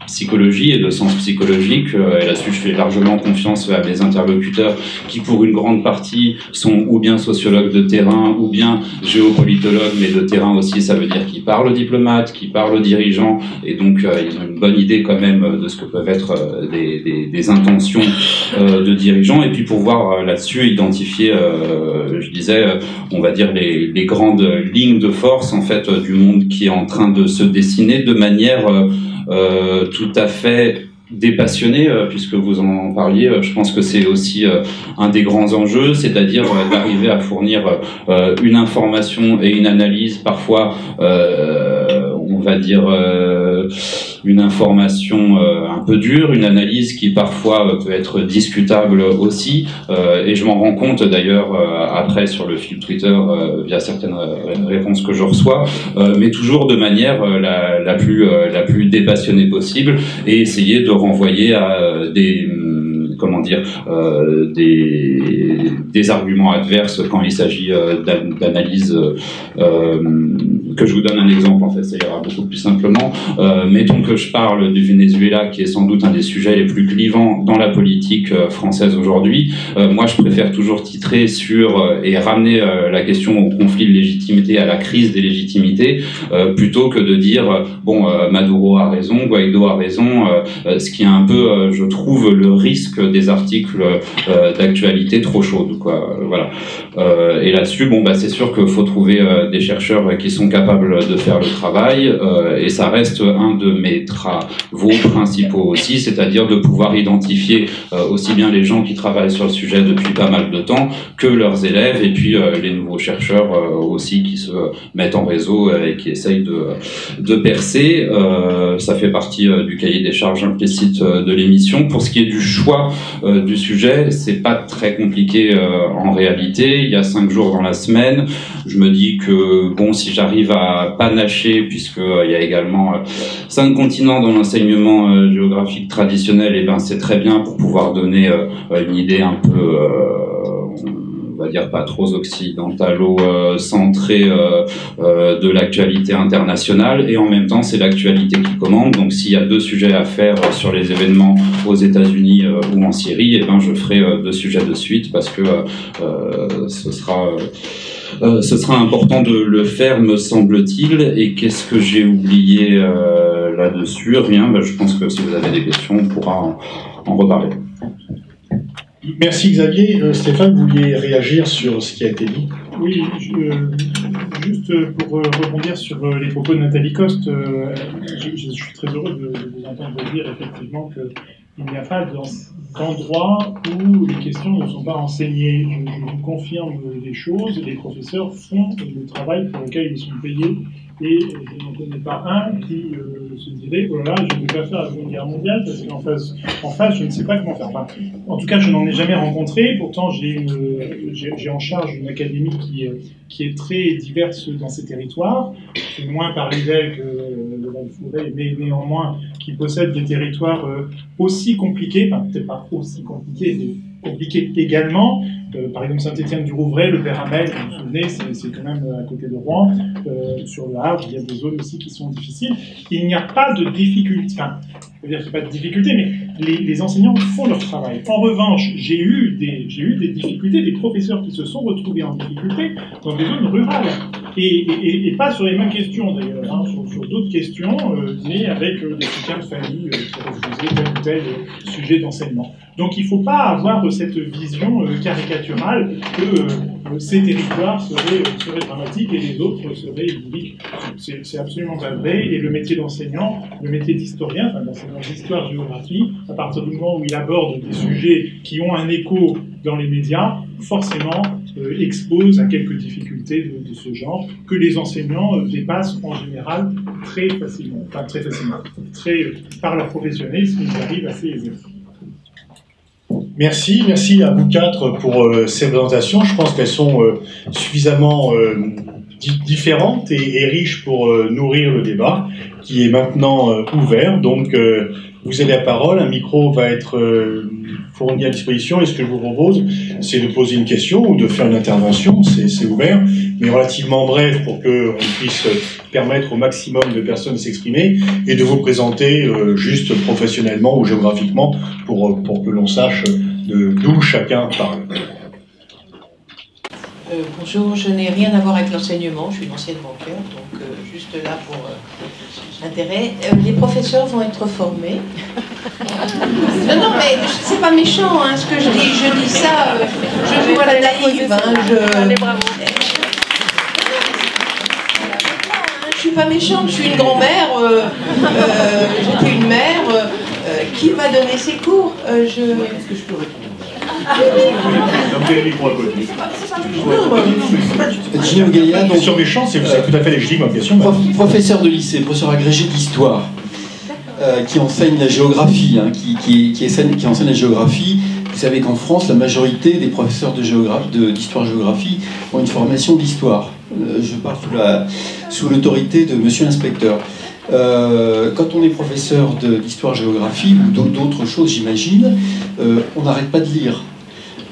psychologie et de sens psychologique. Et là-dessus, je fais largement confiance à mes interlocuteurs qui, pour une grande partie, sont ou bien sociologues de terrain ou bien géopolitologues, mais de terrain aussi, ça veut dire qu'ils parlent aux diplomates, qu'ils parlent aux dirigeants, et donc ils ont une bonne idée quand même de ce que peuvent être des intentions de dirigeants. Et puis pour voir là-dessus, identifier, je disais, on va dire les grandes lignes de force en fait du monde qui est en train de se dessiner de manière tout à fait dépassionné, puisque vous en parliez. Je pense que c'est aussi un des grands enjeux, c'est-à-dire d'arriver à fournir une information et une analyse, parfois, on va dire, une information un peu dure, une analyse qui parfois peut être discutable aussi, et je m'en rends compte d'ailleurs après sur le fil Twitter via certaines réponses que je reçois, mais toujours de manière la plus dépassionnée possible, et essayer de renvoyer à des comment dire, des arguments adverses quand il s'agit d'analyse. Que je vous donne un exemple, en fait, ça ira beaucoup plus simplement. Mettons que je parle du Venezuela, qui est sans doute un des sujets les plus clivants dans la politique française aujourd'hui. Moi, je préfère toujours titrer sur et ramener la question au conflit de légitimité, à la crise des légitimités, plutôt que de dire bon, Maduro a raison, Guaido a raison, ce qui est un peu, je trouve, le risque des articles d'actualité trop chaudes, quoi. Voilà. Et là-dessus, bon, bah, c'est sûr qu'il faut trouver des chercheurs qui sont capables de faire le travail, et ça reste un de mes travaux principaux aussi, c'est-à-dire de pouvoir identifier aussi bien les gens qui travaillent sur le sujet depuis pas mal de temps que leurs élèves, et puis les nouveaux chercheurs aussi qui se mettent en réseau et qui essayent de percer. Ça fait partie du cahier des charges implicite de l'émission. Pour ce qui est du choix du sujet, c'est pas très compliqué en réalité. Il y a 5 jours dans la semaine. Je me dis que bon, si j'arrive à panacher, puisqu'il y a également 5 continents dans l'enseignement géographique traditionnel, et ben c'est très bien pour pouvoir donner une idée un peu on va dire pas trop occidentalo-centrée de l'actualité internationale, et en même temps c'est l'actualité qui commande. Donc s'il y a 2 sujets à faire sur les événements aux États-Unis ou en Syrie, et ben je ferai 2 sujets de suite, parce que ce sera important de le faire, me semble-t-il. Et qu'est-ce que j'ai oublié là-dessus? Rien. Ben, je pense que si vous avez des questions, on pourra en reparler. Merci Xavier. Stéphane, vous vouliez réagir sur ce qui a été dit? Oui, juste pour rebondir sur les propos de Nathalie Coste, je suis très heureux de vous entendre dire effectivement qu'il n'y a pas d'endroit où les questions ne sont pas enseignées. Je vous confirme les choses, les professeurs font le travail pour lequel ils sont payés, et je n'en connais pas un qui se dirait « Oh là là, je ne vais pas faire la Seconde Guerre mondiale parce qu'en face, je ne sais pas comment faire. » Enfin, en tout cas, je n'en ai jamais rencontré. Pourtant, j'ai en charge une académie qui est très diverse dans ses territoires. C'est moins Paris-Vel que le Val-Fouret, mais néanmoins qui possède des territoires aussi compliqués, enfin peut-être pas aussi compliqués, mais compliqués également. Par exemple, Saint-Étienne-du-Rouvray, le Père Hamel, vous vous souvenez, c'est quand même à côté de Rouen. Sur le Havre, il y a des zones aussi qui sont difficiles. Il n'y a pas de difficulté. Enfin, je veux dire qu'il n'y a pas de difficulté, mais les enseignants font leur travail. En revanche, j'ai eu des difficultés, des professeurs qui se sont retrouvés en difficulté dans des zones rurales. Et pas sur les mêmes questions d'ailleurs, hein, sur d'autres questions, mais avec des soutiens de famille qui refusaient tel ou tel sujet d'enseignement. Donc il ne faut pas avoir cette vision caricaturale que ces territoires seraient dramatiques et les autres seraient idylliques. C'est absolument pas vrai. Et le métier d'enseignant, le métier d'historien, enfin d'enseignant d'histoire-géographie, à partir du moment où il aborde des sujets qui ont un écho dans les médias, forcément expose à quelques difficultés de ce genre, que les enseignants dépassent en général très facilement. Enfin très facilement. Par leur professionnalisme, ils arrivent assez aisément. Merci à vous 4 pour ces présentations. Je pense qu'elles sont suffisamment différentes et riches pour nourrir le débat, qui est maintenant ouvert. Donc, vous avez la parole, un micro va être fourni à disposition, et ce que je vous propose, c'est de poser une question ou de faire une intervention, c'est ouvert. mais relativement bref pour qu'on puisse permettre au maximum de personnes de s'exprimer, et de vous présenter juste professionnellement ou géographiquement pour que l'on sache d'où chacun parle. Bonjour, je n'ai rien à voir avec l'enseignement, je suis une ancienne banquière, donc juste là pour l'intérêt. Les professeurs vont être formés. Non, mais c'est pas méchant hein, ce que je dis ça, je joue à la naïve. Je suis pas méchante, je suis une grand-mère, j'étais une mère, qui va donner ses cours Est-ce que je peux répondre? Ginevre Gaillard, donc sur méchant, c'est tout à fait légitime, question. Professeur de lycée, professeur agrégé d'histoire, qui enseigne la géographie, hein, qui enseigne la géographie. Vous savez qu'en France, la majorité des professeurs d'histoire-géographie ont une formation d'histoire. Je parle sous l'autorité de monsieur l'inspecteur. Quand on est professeur d'histoire-géographie ou d'autres choses, j'imagine, on n'arrête pas de lire.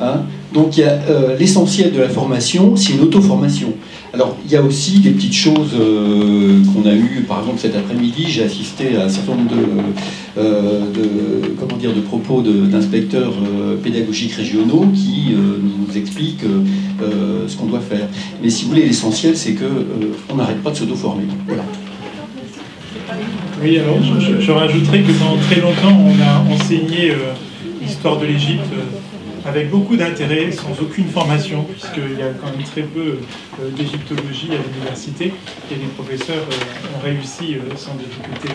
Hein. Donc l'essentiel de la formation, c'est une auto-formation. Alors il y a aussi des petites choses qu'on a eues, par exemple cet après-midi, j'ai assisté à un certain nombre de propos d'inspecteurs pédagogiques régionaux qui nous expliquent ce qu'on doit faire. Mais si vous voulez, l'essentiel, c'est qu'on n'arrête pas de s'auto-former. Voilà. Oui, alors je rajouterais que pendant très longtemps, on a enseigné l'histoire de l'Égypte avec beaucoup d'intérêt, sans aucune formation, puisqu'il y a quand même très peu d'égyptologie à l'université, et les professeurs ont réussi sans difficulté.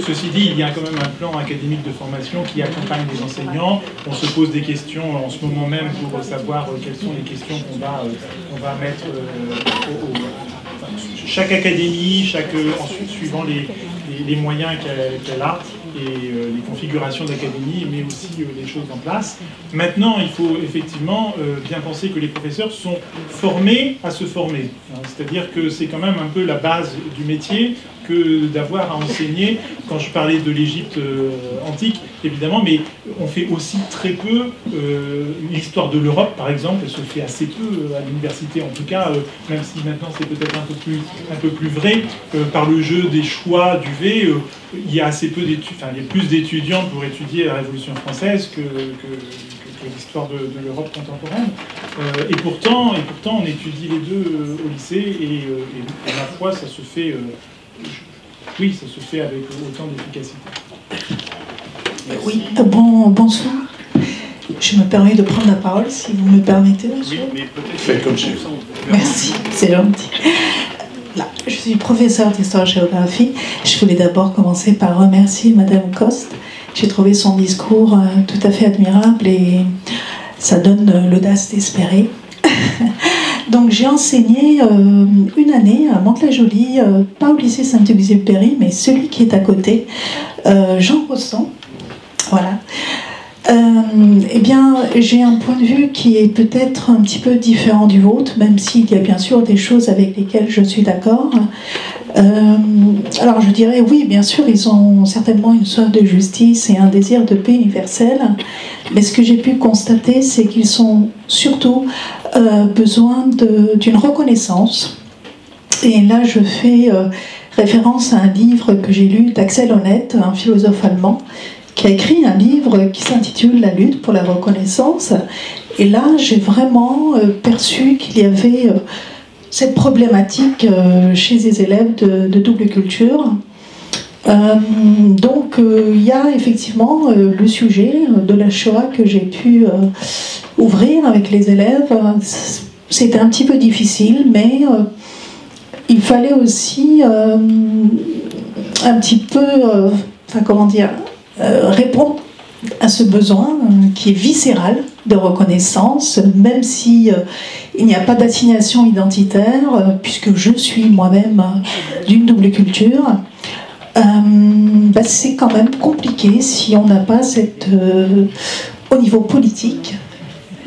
Ceci dit, il y a quand même un plan académique de formation qui accompagne les enseignants. On se pose des questions en ce moment même pour savoir quelles sont les questions qu'on va mettre chaque académie, ensuite suivant les moyens qu'elle a, et les configurations d'académie, mais aussi les choses en place. Maintenant, il faut effectivement bien penser que les professeurs sont formés à se former. C'est-à-dire que c'est quand même un peu la base du métier que d'avoir à enseigner. Quand je parlais de l'Égypte antique, évidemment, mais on fait aussi très peu l'histoire de l'Europe, par exemple, elle se fait assez peu à l'université, en tout cas, même si maintenant c'est peut-être un peu plus vrai, par le jeu des choix du V, il y a assez peu d'études, enfin, il y a plus d'étudiants pour étudier la Révolution française que l'histoire de l'Europe contemporaine. Et pourtant, on étudie les deux au lycée, et à la fois, ça se fait... oui, ça se fait avec autant d'efficacité. Oui, bonsoir. Je me permets de prendre la parole, si vous me permettez, monsieur. Oui, mais peut-être faites comme chez vous. Merci, c'est gentil. Là, je suis professeure d'histoire-géographie. Je voulais d'abord commencer par remercier Madame Coste. J'ai trouvé son discours tout à fait admirable et ça donne l'audace d'espérer. Donc j'ai enseigné une année à Mantes-la-Jolie, pas au lycée Saint-Exupéry, mais celui qui est à côté, Jean Rosson. Voilà. Eh bien, j'ai un point de vue qui est peut-être un petit peu différent du vôtre, même s'il y a bien sûr des choses avec lesquelles je suis d'accord. Alors je dirais oui, bien sûr, ils ont certainement une soif de justice et un désir de paix universelle, mais ce que j'ai pu constater, c'est qu'ils ont surtout besoin d'une reconnaissance. Et là, je fais référence à un livre que j'ai lu d'Axel Honneth, un philosophe allemand, qui a écrit un livre qui s'intitule « La lutte pour la reconnaissance ». Et là, j'ai vraiment perçu qu'il y avait cette problématique chez les élèves de double culture. Donc, il y a effectivement le sujet de la Shoah que j'ai pu ouvrir avec les élèves. C'était un petit peu difficile, mais il fallait aussi un petit peu, répondre à ce besoin qui est viscéral de reconnaissance, même si il n'y a pas d'assignation identitaire, puisque je suis moi-même d'une double culture. C'est quand même compliqué si on n'a pas au niveau politique,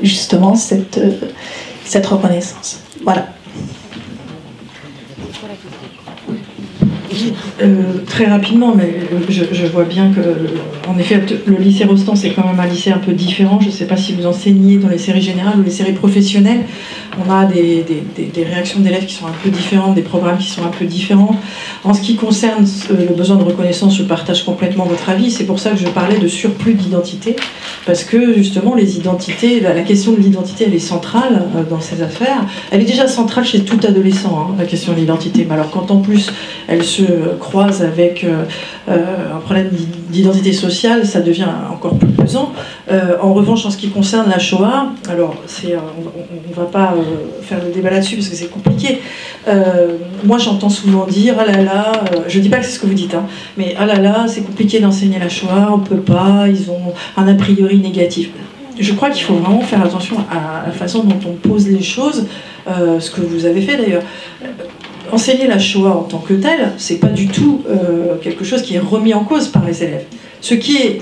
justement, cette reconnaissance. Voilà. Très rapidement, mais je vois bien que, en effet, le lycée Rostand, c'est quand même un lycée un peu différent. Je ne sais pas si vous enseignez dans les séries générales ou les séries professionnelles. On a des réactions d'élèves qui sont un peu différentes, des programmes qui sont un peu différents. En ce qui concerne le besoin de reconnaissance, je partage complètement votre avis. C'est pour ça que je parlais de surplus d'identité, parce que justement, les identités, la question de l'identité, elle est centrale dans ces affaires. Elle est déjà centrale chez tout adolescent, hein, la question de l'identité. Mais alors, quand en plus elle se croise avec un problème d'identité sociale, ça devient encore plus pesant. En revanche, en ce qui concerne la Shoah, alors on ne va pas faire le débat là-dessus parce que c'est compliqué. Moi, j'entends souvent dire « ah là là », je ne dis pas que c'est ce que vous dites, hein, mais « ah là là, c'est compliqué d'enseigner la Shoah, on ne peut pas, ils ont un a priori négatif ». Je crois qu'il faut vraiment faire attention à la façon dont on pose les choses, ce que vous avez fait d'ailleurs. Enseigner la Shoah en tant que telle, c'est pas du tout quelque chose qui est remis en cause par les élèves. Ce qui est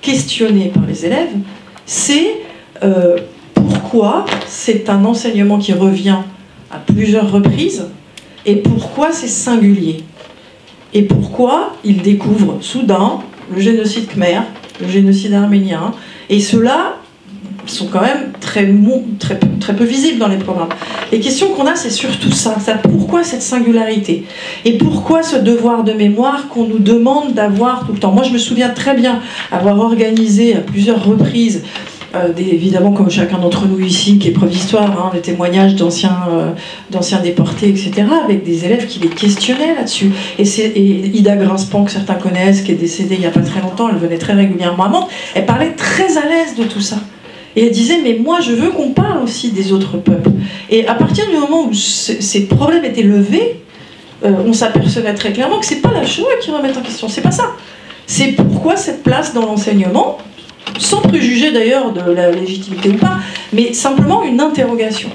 questionné par les élèves, c'est pourquoi c'est un enseignement qui revient à plusieurs reprises et pourquoi c'est singulier. Et pourquoi ils découvrent soudain le génocide khmer, le génocide arménien, et cela sont quand même très peu visibles dans les programmes. Les questions qu'on a, c'est surtout ça. Pourquoi cette singularité? Et pourquoi ce devoir de mémoire qu'on nous demande d'avoir tout le temps? Moi, je me souviens très bien avoir organisé à plusieurs reprises, évidemment, comme chacun d'entre nous ici, qui est prof d'histoire, hein, des témoignages d'anciens déportés, etc., avec des élèves qui les questionnaient là-dessus. Et Ida Grinspan, que certains connaissent, qui est décédée il n'y a pas très longtemps, elle venait très régulièrement à Mantes, elle parlait très à l'aise de tout ça. Et elle disait, mais moi je veux qu'on parle aussi des autres peuples. Et à partir du moment où ces problèmes étaient levés, on s'apercevait très clairement que c'est pas la Shoah qui remet en question, c'est pas ça. C'est pourquoi cette place dans l'enseignement, sans préjuger d'ailleurs de la légitimité ou pas, mais simplement une interrogation.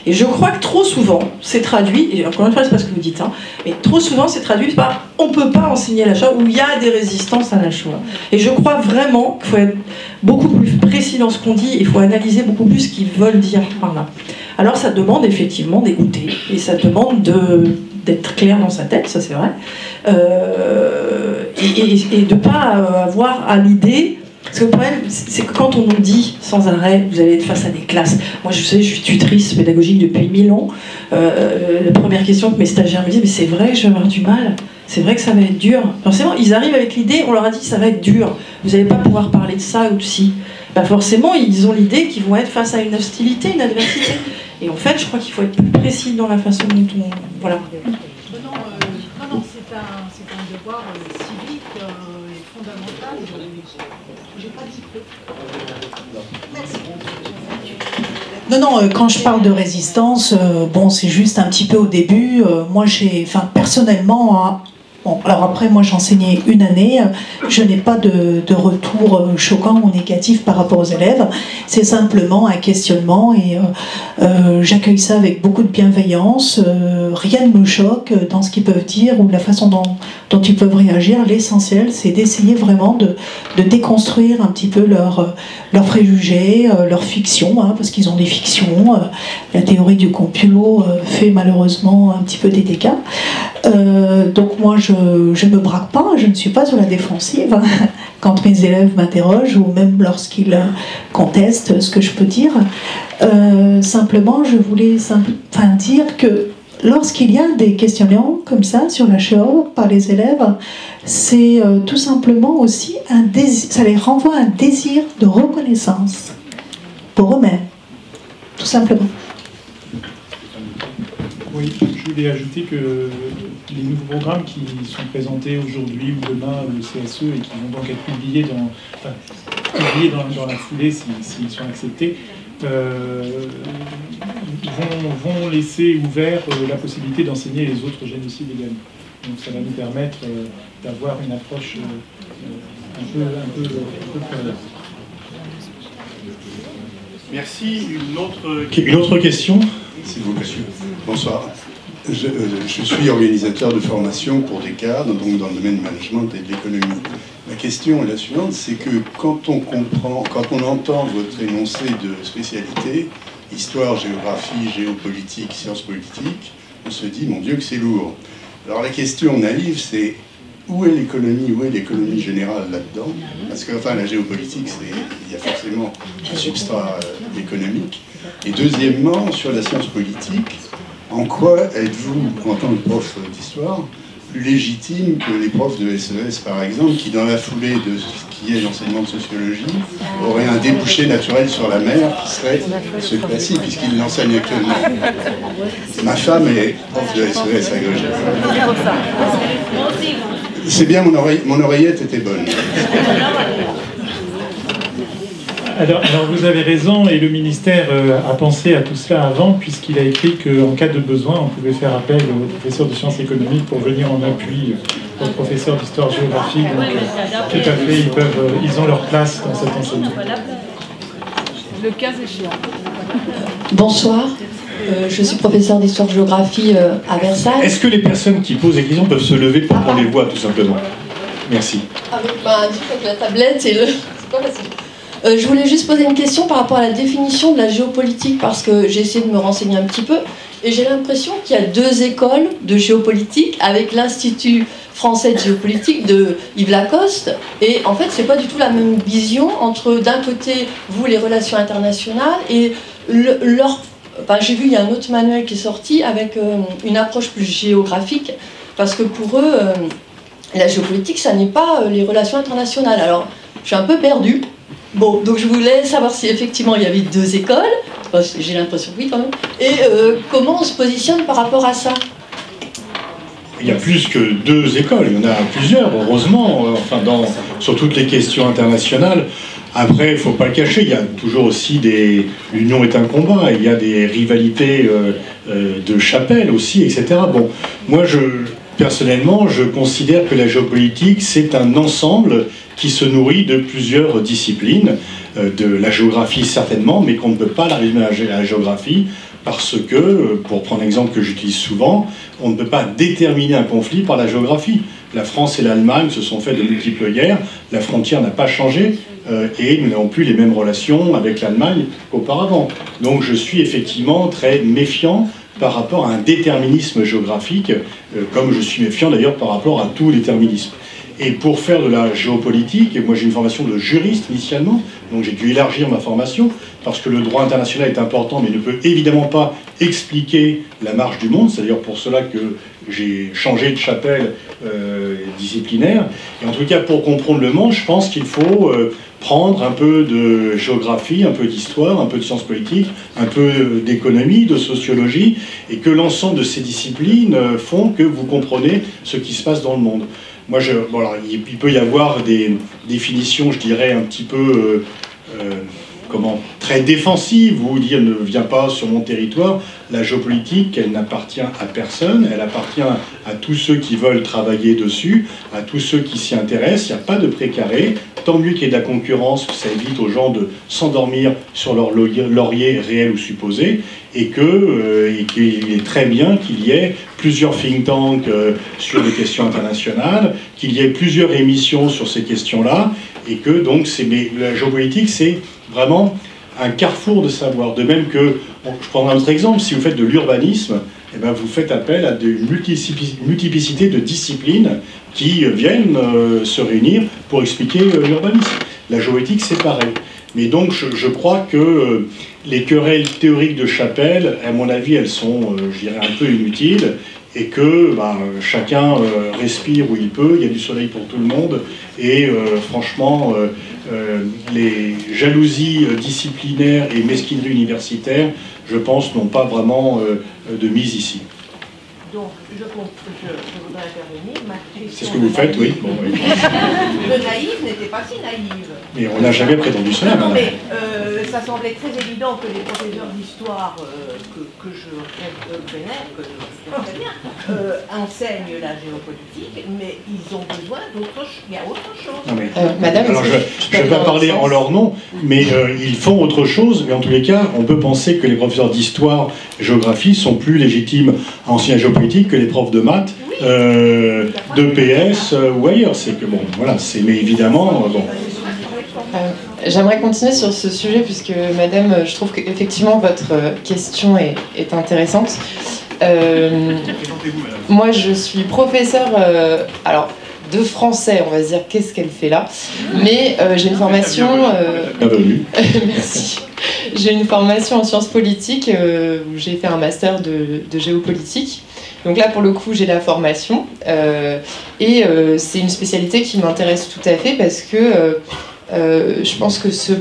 Et je crois que trop souvent, c'est traduit, et encore une fois, c'est pas ce que vous dites, hein, mais trop souvent, c'est traduit par « on ne peut pas enseigner la Shoah » ou « il y a des résistances à la Shoah ». Et je crois vraiment qu'il faut être beaucoup plus précis dans ce qu'on dit, il faut analyser beaucoup plus ce qu'ils veulent dire par là. Alors ça demande effectivement d'écouter, et ça demande d'être clair dans sa tête, ça c'est vrai, et de ne pas avoir à l'idée. Parce que le problème, c'est que quand on nous dit sans arrêt, vous allez être face à des classes. Moi, je sais, je suis tutrice pédagogique depuis 1000 ans. La première question que mes stagiaires me disent, mais c'est vrai que je vais avoir du mal. C'est vrai que ça va être dur. Forcément, ils arrivent avec l'idée, on leur a dit, ça va être dur. Vous n'allez pas pouvoir parler de ça ou de ci. Ben forcément, ils ont l'idée qu'ils vont être face à une hostilité, une adversité. Et en fait, je crois qu'il faut être plus précis dans la façon dont on... Voilà. Non, c'est un devoir civique fondamental. J'ai pas dit que... Merci. Non, quand je parle de résistance, bon, c'est juste un petit peu au début. Moi, personnellement, bon, alors après, moi, j'enseignais une année. Je n'ai pas de retour choquant ou négatif par rapport aux élèves. C'est simplement un questionnement et j'accueille ça avec beaucoup de bienveillance. Rien ne me choque dans ce qu'ils peuvent dire ou la façon dont ils peuvent réagir. L'essentiel, c'est d'essayer vraiment de déconstruire un petit peu leurs préjugés, leurs fictions, hein, parce qu'ils ont des fictions. La théorie du complot fait malheureusement un petit peu des dégâts. Donc moi, je ne me braque pas, je ne suis pas sur la défensive quand mes élèves m'interrogent ou même lorsqu'ils contestent ce que je peux dire. Simplement, je voulais dire que lorsqu'il y a des questionnements comme ça sur la Shoah par les élèves, c'est tout simplement aussi un désir, ça les renvoie à un désir de reconnaissance pour eux-mêmes, tout simplement. Oui, je voulais ajouter que les nouveaux programmes qui sont présentés aujourd'hui ou demain au CSE et qui vont donc être publiés dans la foulée s'ils sont acceptés, vont laisser ouvert la possibilité d'enseigner les autres génocides également. Donc ça va nous permettre d'avoir une approche un peu plurielle. Merci. Une autre question? S'il vous plaît. Bonsoir. Je suis organisateur de formation pour des cadres, donc dans le domaine du management et de l'économie. Ma question est la suivante, c'est que quand on entend votre énoncé de spécialité, histoire, géographie, géopolitique, sciences politiques, on se dit, mon Dieu, que c'est lourd. Alors la question naïve, c'est où est l'économie générale là-dedans? Parce que enfin, la géopolitique, il y a forcément un substrat économique. Et deuxièmement, sur la science politique, en quoi êtes-vous, en tant que prof d'histoire, plus légitime que les profs de SES, par exemple, qui, dans la foulée de ce qui est l'enseignement de sociologie, auraient un débouché naturel sur la mer qui serait ce classique, puisqu'ils l'enseignent actuellement. Ma femme est prof de SES agrégée. C'est bien, mon oreillette était bonne. Alors vous avez raison, et le ministère a pensé à tout cela avant, puisqu'il a écrit qu'en cas de besoin, on pouvait faire appel aux professeurs de sciences économiques pour venir en appui aux professeurs d'histoire-géographie. Donc tout à fait, ils ont leur place dans cet enseignement. Le cas échéant. Bonsoir, je suis professeur d'histoire-géographie à Versailles. Est-ce que les personnes qui posent des questions peuvent se lever pour qu'on les voit, tout simplement? Merci. Avec la tablette et le... C'est pas facile. Je voulais juste poser une question par rapport à la définition de la géopolitique, parce que j'ai essayé de me renseigner un petit peu, et j'ai l'impression qu'il y a deux écoles de géopolitique, avec l'Institut français de géopolitique de Yves Lacoste, et en fait c'est pas du tout la même vision entre d'un côté vous les relations internationales et j'ai vu il y a un autre manuel qui est sorti avec une approche plus géographique, parce que pour eux la géopolitique ça n'est pas les relations internationales. Alors je suis un peu perdue. Bon, donc je voulais savoir si effectivement il y avait deux écoles, enfin, j'ai l'impression que oui quand même, et comment on se positionne par rapport à ça. Il y a plus que deux écoles, il y en a plusieurs, heureusement, sur toutes les questions internationales. Après, il ne faut pas le cacher, il y a toujours aussi l'union est un combat, il y a des rivalités de chapelle aussi, etc. Bon, moi, personnellement, je considère que la géopolitique, c'est un ensemble qui se nourrit de plusieurs disciplines, de la géographie certainement, mais qu'on ne peut pas la résumer à la géographie, parce que, pour prendre un exemple que j'utilise souvent, on ne peut pas déterminer un conflit par la géographie. La France et l'Allemagne se sont fait de multiples guerres, la frontière n'a pas changé, et nous n'avons plus les mêmes relations avec l'Allemagne qu'auparavant. Donc je suis effectivement très méfiant par rapport à un déterminisme géographique, comme je suis méfiant d'ailleurs par rapport à tout déterminisme. Et pour faire de la géopolitique, et moi j'ai une formation de juriste initialement, donc j'ai dû élargir ma formation, parce que le droit international est important, mais ne peut évidemment pas expliquer la marche du monde, c'est d'ailleurs pour cela que j'ai changé de chapelle disciplinaire. Et en tout cas, pour comprendre le monde, je pense qu'il faut prendre un peu de géographie, un peu d'histoire, un peu de sciences politiques, un peu d'économie, de sociologie, et que l'ensemble de ces disciplines font que vous comprenez ce qui se passe dans le monde. Moi, il peut y avoir des définitions, je dirais, un petit peu très défensive, ou dire ne vient pas sur mon territoire. La géopolitique, elle n'appartient à personne, elle appartient à tous ceux qui veulent travailler dessus, à tous ceux qui s'y intéressent. Il n'y a pas de précaré. Tant mieux qu'il y ait de la concurrence, ça évite aux gens de s'endormir sur leur laurier réel ou supposé, et qu'il est très bien qu'il y ait plusieurs think tanks sur les questions internationales, qu'il y ait plusieurs émissions sur ces questions-là, et que donc la géopolitique, c'est vraiment un carrefour de savoir. De même que, je prends un autre exemple, si vous faites de l'urbanisme, eh ben vous faites appel à une multiplicité de disciplines qui viennent se réunir pour expliquer l'urbanisme. La géopolitique, c'est pareil. Mais donc, je crois que les querelles théoriques de chapelle, à mon avis, elles sont, je dirais, un peu inutiles, et que chacun respire où il peut, il y a du soleil pour tout le monde, et franchement, les jalousies disciplinaires et mesquineries universitaires, je pense, n'ont pas vraiment de mise ici. Donc, je voudrais intervenir. C'est ce que vous faites, oui. Bon, oui. Le naïf n'était pas si naïf. Mais on n'a jamais prétendu cela. Non, mais ça semblait très évident que les professeurs d'histoire que je vénère, que je connais très bien, enseignent la géopolitique, mais ils ont besoin d'autre chose. Il y a autre chose. Non, mais, Madame, alors je ne vais pas parler en leur nom, mais ils font autre chose. Mais en tous les cas, on peut penser que les professeurs d'histoire et géographie sont plus légitimes à enseigner la géopolitique que les profs de maths, d'EPS ou ailleurs. C'est que bon, voilà, mais évidemment, bon. J'aimerais continuer sur ce sujet puisque, madame, je trouve qu'effectivement votre question est intéressante. Moi, je suis professeure de français, on va se dire qu'est-ce qu'elle fait là. Mais j'ai une formation... Merci. J'ai une formation en sciences politiques où j'ai fait un master de géopolitique. Donc là, pour le coup, j'ai la formation. Et c'est une spécialité qui m'intéresse tout à fait parce que je pense que se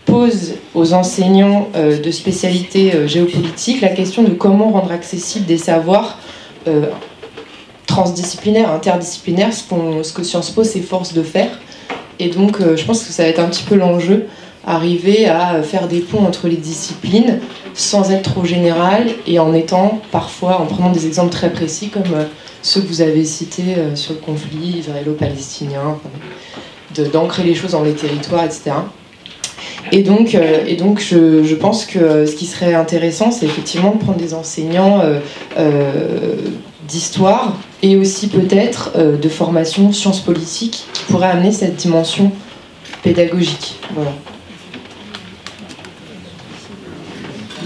pose aux enseignants de spécialité géopolitique la question de comment rendre accessible des savoirs transdisciplinaires, interdisciplinaires, ce que Sciences Po s'efforce de faire. Et donc, je pense que ça va être un petit peu l'enjeu, arriver à faire des ponts entre les disciplines sans être trop général et en étant parfois, en prenant des exemples très précis comme ceux que vous avez cités sur le conflit israélo-palestinien, d'ancrer les choses dans les territoires, etc. Et donc je pense que ce qui serait intéressant, c'est effectivement de prendre des enseignants d'histoire et aussi peut-être de formation sciences politiques qui pourraient amener cette dimension pédagogique. Voilà.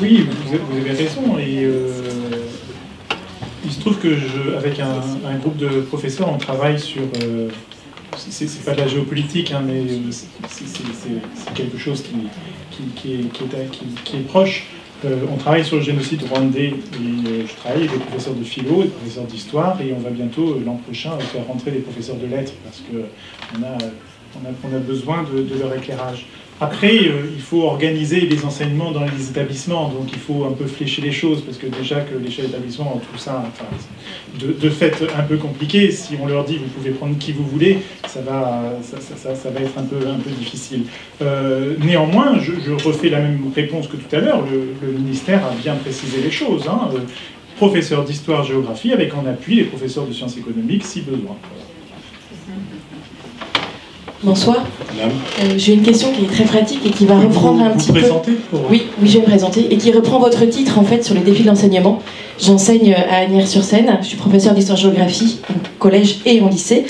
Oui, vous avez raison. Et il se trouve que avec un groupe de professeurs, on travaille sur... c'est pas de la géopolitique, hein, mais c'est quelque chose qui est proche. On travaille sur le génocide rwandais et je travaille avec des professeurs de philo, des professeurs d'histoire et on va bientôt, l'an prochain, faire rentrer des professeurs de lettres parce qu'on a besoin de leur éclairage. Après, il faut organiser les enseignements dans les établissements, donc il faut un peu flécher les choses, parce que déjà que l'échelle d'établissement, tout ça, enfin, de fait un peu compliqué. Si on leur dit vous pouvez prendre qui vous voulez, ça va être un peu difficile. Néanmoins, je refais la même réponse que tout à l'heure. Le ministère a bien précisé les choses. Hein. Professeur d'histoire-géographie, avec en appui les professeurs de sciences économiques, si besoin. Bonsoir. J'ai une question qui est très pratique et qui va reprendre un petit peu... Oui, je vais me présenter. Et qui reprend votre titre, en fait, sur les défis de l'enseignement. J'enseigne à Asnières-sur-Seine. Je suis professeure d'histoire-géographie au collège et en lycée.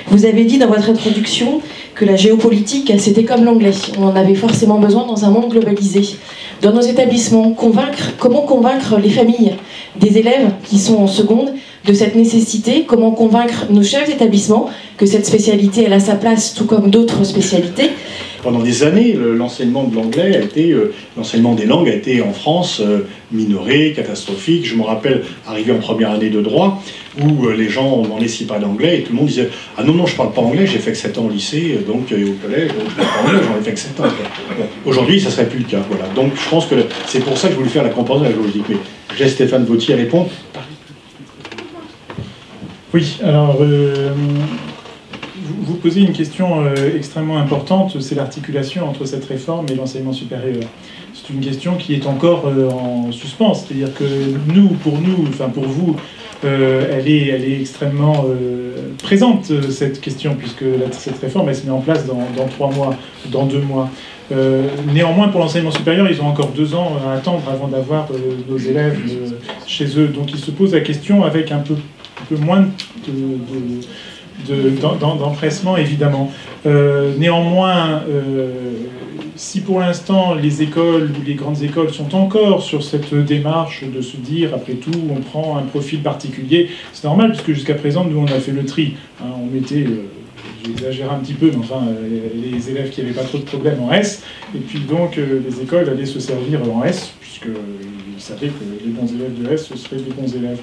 Vous avez dit dans votre introduction que la géopolitique, c'était comme l'anglais. On en avait forcément besoin dans un monde globalisé. Dans nos établissements, comment convaincre les familles des élèves qui sont en seconde de cette nécessité? Comment convaincre nos chefs d'établissement que cette spécialité, elle a sa place, tout comme d'autres spécialités? Pendant des années, l'enseignement de l'anglais a été, l'enseignement des langues a été en France minoré, catastrophique. Je me rappelle arrivé en première année de droit où les gens demandaient s'ils parlaient anglais et tout le monde disait « Ah non, je parle pas anglais, j'ai fait que 7 ans au lycée, donc et au collège, donc je parle pas anglais, j'en ai fait que 7 ans. » Aujourd'hui, ça serait plus le cas. Voilà. Donc je pense que c'est pour ça que je voulais faire la comparaison de la géologique. Mais je laisse Stéphane Vautier répondre. Oui, alors vous posez une question extrêmement importante, c'est l'articulation entre cette réforme et l'enseignement supérieur. C'est une question qui est encore en suspens, c'est-à-dire que pour vous, elle est extrêmement présente, cette question, puisque cette réforme, elle se met en place dans 3 mois, dans 2 mois. Néanmoins, pour l'enseignement supérieur, ils ont encore 2 ans à attendre avant d'avoir nos élèves chez eux. Donc ils se posent la question avec un peu moins d'empressement, évidemment. Néanmoins, si pour l'instant les écoles ou les grandes écoles sont encore sur cette démarche de se dire, après tout, on prend un profil particulier, c'est normal, puisque jusqu'à présent, nous, on a fait le tri. Hein, on mettait... j'exagère un petit peu, mais enfin, les élèves qui n'avaient pas trop de problèmes en S, et puis donc les écoles allaient se servir en S, puisqu'ils savaient que les bons élèves de S, ce seraient des bons élèves.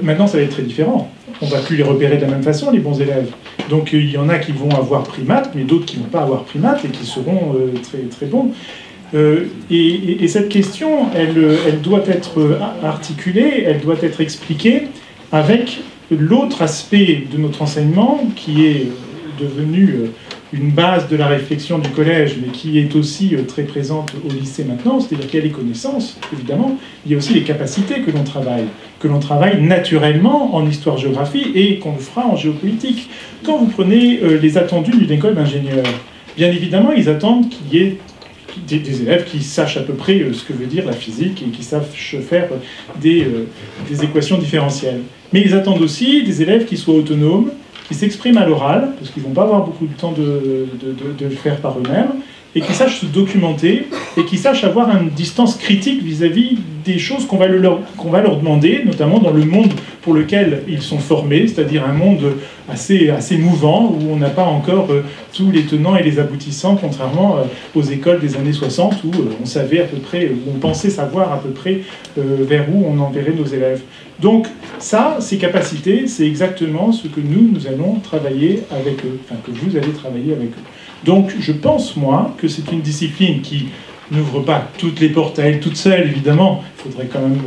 Maintenant, ça va être très différent. On ne va plus les repérer de la même façon, les bons élèves. Donc il y en a qui vont avoir pris maths, mais d'autres qui ne vont pas avoir pris maths et qui seront très, très bons. Et cette question, elle doit être articulée, elle doit être expliquée avec l'autre aspect de notre enseignement qui est devenu une base de la réflexion du collège, mais qui est aussi très présente au lycée maintenant, c'est-à-dire qu'il y a les connaissances, évidemment, il y a aussi les capacités que l'on travaille naturellement en histoire-géographie et qu'on le fera en géopolitique. Quand vous prenez les attendus d'une école d'ingénieurs, bien évidemment, ils attendent qu'il y ait des élèves qui sachent à peu près ce que veut dire la physique et qui savent faire des équations différentielles. Mais ils attendent aussi des élèves qui soient autonomes, qui s'expriment à l'oral, parce qu'ils ne vont pas avoir beaucoup de temps de le faire par eux-mêmes, et qui sachent se documenter, et qui sachent avoir une distance critique vis-à-vis des choses qu'on va leur demander, notamment dans le monde pour lequel ils sont formés, c'est-à-dire un monde assez mouvant, où on n'a pas encore tous les tenants et les aboutissants, contrairement aux écoles des années 60, où on savait à peu près, où on pensait savoir à peu près vers où on enverrait nos élèves. Donc ça, ces capacités, c'est exactement ce que nous allons travailler avec eux, enfin que vous allez travailler avec eux. Donc je pense, moi, que c'est une discipline qui n'ouvre pas toutes les portes à elle toute seule, évidemment. Il faudrait quand même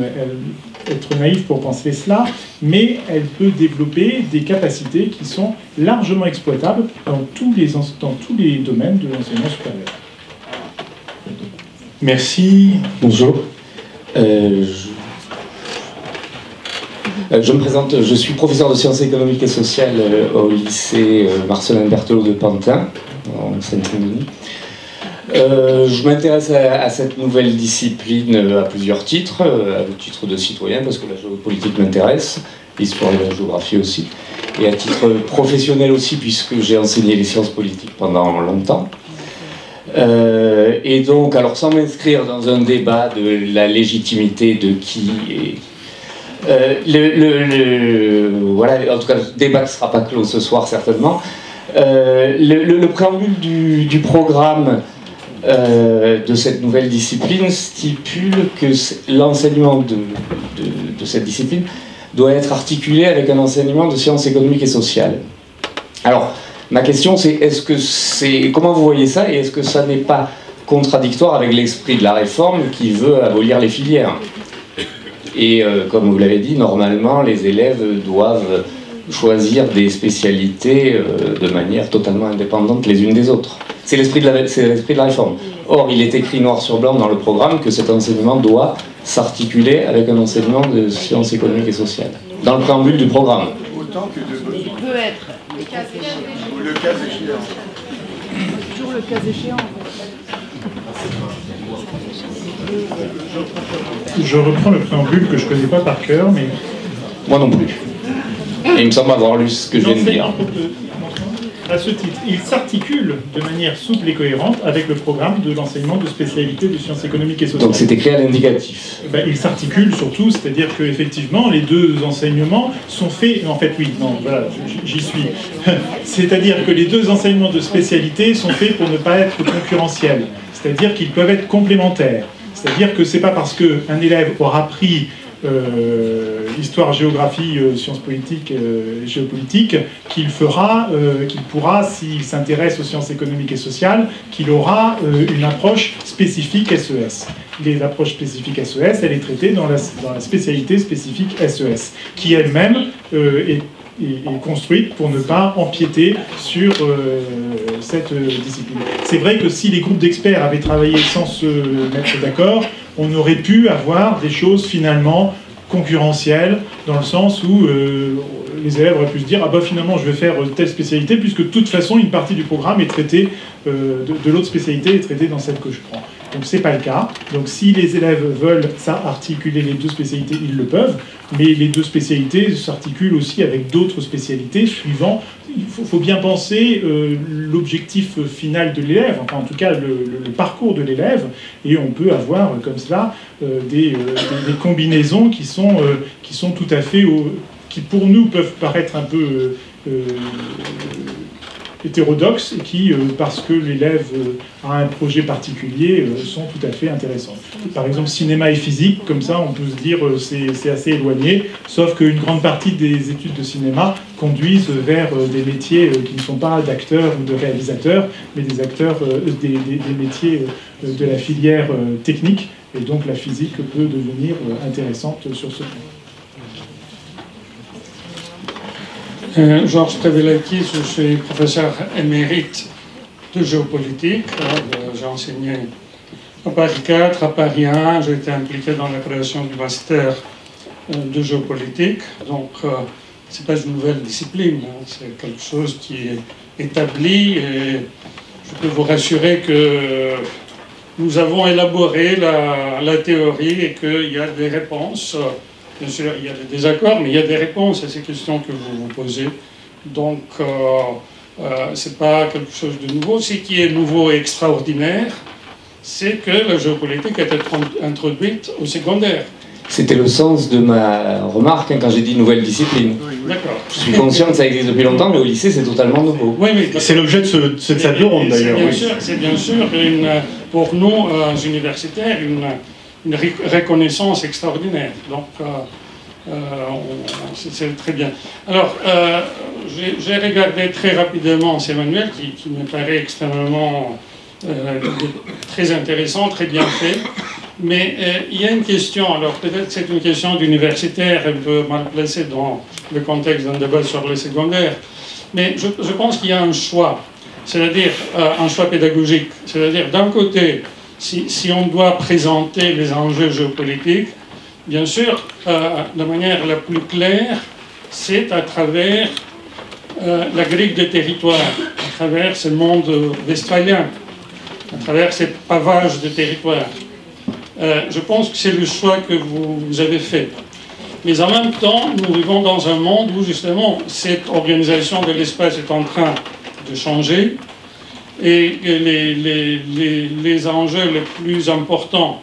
être naïf pour penser cela, mais elle peut développer des capacités qui sont largement exploitables dans tous les domaines de l'enseignement supérieur. Merci. Bonjour. Je me présente, je suis professeur de sciences économiques et sociales au lycée Marcelin Berthelot de Pantin, en Seine-Saint-Denis. Je m'intéresse à cette nouvelle discipline à plusieurs titres, à titre de citoyen, parce que la géopolitique m'intéresse, l'histoire et la géographie aussi, et à titre professionnel aussi, puisque j'ai enseigné les sciences politiques pendant longtemps. Et donc, alors sans m'inscrire dans un débat de la légitimité de qui voilà, en tout cas, le débat ne sera pas clos ce soir certainement. Le préambule du programme de cette nouvelle discipline stipule que l'enseignement de cette discipline doit être articulé avec un enseignement de sciences économiques et sociales. Alors, ma question c'est, comment vous voyez ça, et est-ce que ça n'est pas contradictoire avec l'esprit de la réforme qui veut abolir les filières? Et comme vous l'avez dit, normalement, les élèves doivent choisir des spécialités de manière totalement indépendante les unes des autres. C'est l'esprit de la réforme. Or, il est écrit noir sur blanc dans le programme que cet enseignement doit s'articuler avec un enseignement de sciences économiques et sociales. Dans le préambule du programme. Autant que de... Il peut être le cas échéant. Ou le cas échéant. Toujours le cas échéant. Je reprends le préambule que je ne connais pas par cœur, mais... Moi non plus. Et il me semble avoir lu ce que je viens de dire. À ce titre, il s'articule de manière souple et cohérente avec le programme de l'enseignement de spécialité de sciences économiques et sociales. Donc c'est écrit à l'indicatif. Il s'articule surtout, c'est-à-dire qu'effectivement, les deux enseignements sont faits... En fait, oui, non, voilà, j'y suis. C'est-à-dire que les deux enseignements de spécialité sont faits pour ne pas être concurrentiels. C'est-à-dire qu'ils peuvent être complémentaires. C'est-à-dire que c'est pas parce qu'un élève aura pris histoire, géographie, sciences politiques, géopolitique, qu'il pourra, s'il s'intéresse aux sciences économiques et sociales, qu'il aura une approche spécifique SES. L'approche spécifique SES, elle est traitée dans la spécialité spécifique SES, qui elle-même est construite pour ne pas empiéter sur cette discipline. C'est vrai que si les groupes d'experts avaient travaillé sans se mettre d'accord, on aurait pu avoir des choses finalement concurrentielles, dans le sens où les élèves auraient pu se dire « Ah bah finalement je vais faire telle spécialité, puisque de toute façon une partie du programme est traitée, de l'autre spécialité est traitée dans celle que je prends ». Donc c'est pas le cas. Donc si les élèves veulent articuler les deux spécialités, ils le peuvent, mais les deux spécialités s'articulent aussi avec d'autres spécialités suivant. Il faut bien penser l'objectif final de l'élève, enfin en tout cas le parcours de l'élève, et on peut avoir comme cela des combinaisons qui sont tout à fait, qui pour nous peuvent paraître un peu hétérodoxes et qui, parce que l'élève a un projet particulier, sont tout à fait intéressantes. Par exemple, cinéma et physique, comme ça, on peut se dire c'est assez éloigné, sauf qu'une grande partie des études de cinéma conduisent vers des métiers qui ne sont pas d'acteurs ou de réalisateurs, mais des acteurs, des métiers de la filière technique, et donc la physique peut devenir intéressante sur ce point. Georges Trevelaki, je suis professeur émérite de géopolitique. J'ai enseigné à Paris 4, à Paris 1. J'ai été impliqué dans la création du master de géopolitique. Donc, ce n'est pas une nouvelle discipline, hein. C'est quelque chose qui est établi. Et je peux vous rassurer que nous avons élaboré la théorie et qu'il y a des réponses. Bien sûr, il y a des désaccords, mais il y a des réponses à ces questions que vous vous posez. Donc, ce n'est pas quelque chose de nouveau. Ce qui est nouveau et extraordinaire, c'est que la géopolitique était introduite au secondaire. C'était le sens de ma remarque quand j'ai dit nouvelle discipline. D'accord. Je suis conscient que ça existe depuis longtemps, mais au lycée, c'est totalement nouveau. Oui, mais c'est l'objet de cette table ronde, d'ailleurs. C'est bien sûr pour nous, universitaires, une reconnaissance extraordinaire. Donc, c'est très bien. Alors, j'ai regardé très rapidement ces manuels qui me paraît extrêmement très intéressant, très bien fait. Mais il y a une question, alors peut-être c'est une question d'universitaire, un peu mal placée dans le contexte d'un débat sur le secondaire, mais je pense qu'il y a un choix, c'est-à-dire un choix pédagogique. C'est-à-dire d'un côté, si on doit présenter les enjeux géopolitiques, bien sûr, de manière la plus claire, c'est à travers la grille des territoires, à travers ce monde westphalien, à travers ces pavages de territoires. Je pense que c'est le choix que vous avez fait. Mais en même temps, nous vivons dans un monde où justement cette organisation de l'espace est en train de changer et les enjeux les plus importants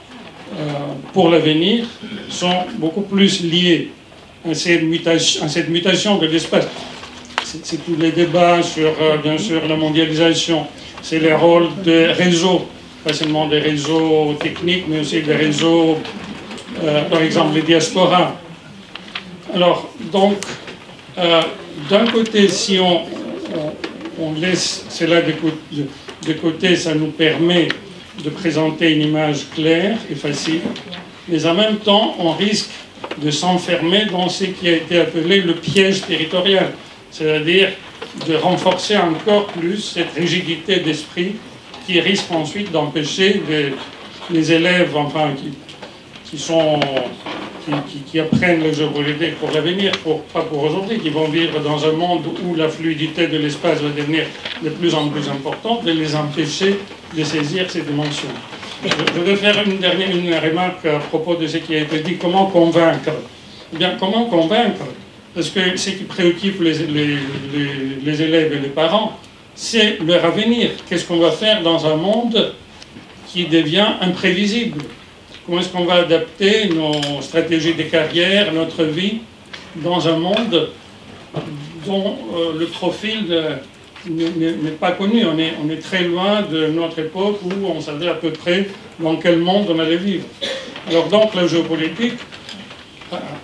pour l'avenir sont beaucoup plus liés à cette mutation de l'espace. C'est tous les débats sur, bien sûr, la mondialisation, c'est les rôles des réseaux, pas seulement des réseaux techniques, mais aussi des réseaux, par exemple, les diasporas. Alors, donc, d'un côté, si on laisse cela de côté, ça nous permet de présenter une image claire et facile, mais en même temps, on risque de s'enfermer dans ce qui a été appelé le piège territorial, c'est-à-dire de renforcer encore plus cette rigidité d'esprit qui risque ensuite d'empêcher les élèves, enfin, qui apprennent le géopolitique pour l'avenir, pas pour aujourd'hui, qui vont vivre dans un monde où la fluidité de l'espace va devenir de plus en plus importante, de les empêcher de saisir ces dimensions. Je vais faire une remarque à propos de ce qui a été dit. Comment convaincre? Eh bien, comment convaincre? Parce que ce qui préoccupe les élèves et les parents, c'est leur avenir. Qu'est-ce qu'on va faire dans un monde qui devient imprévisible? Comment est-ce qu'on va adapter nos stratégies de carrière, notre vie, dans un monde dont le profil n'est pas connu? On est très loin de notre époque où on savait à peu près dans quel monde on allait vivre. Alors donc la géopolitique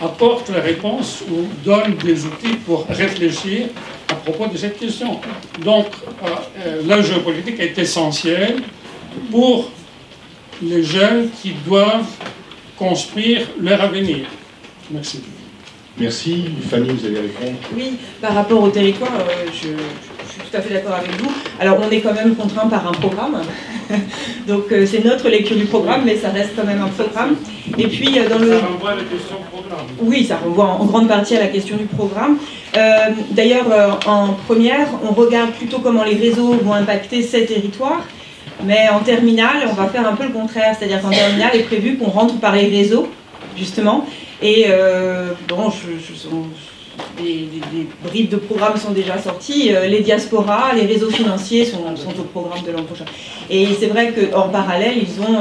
apporte la réponse ou donne des outils pour réfléchir à propos de cette question. Donc la géopolitique est essentielle pour les jeunes qui doivent construire leur avenir. Merci. Merci. Fanny, vous allez répondre. Oui, par rapport au territoire, je suis tout à fait d'accord avec vous. Alors, on est quand même contraint par un programme. Donc, c'est notre lecture du programme, mais ça reste quand même un programme. Et puis, dans le... Ça renvoie à la question programme. Oui, ça renvoie en grande partie à la question du programme. D'ailleurs, en première, on regarde plutôt comment les réseaux vont impacter ces territoires. Mais en terminale, on va faire un peu le contraire. C'est-à-dire qu'en terminale, il est prévu qu'on rentre par les réseaux, justement. Et bon, des bribes de programmes sont déjà sorties. Les diasporas, les réseaux financiers sont au programme de l'an prochain. Et c'est vrai qu'en parallèle, ils ont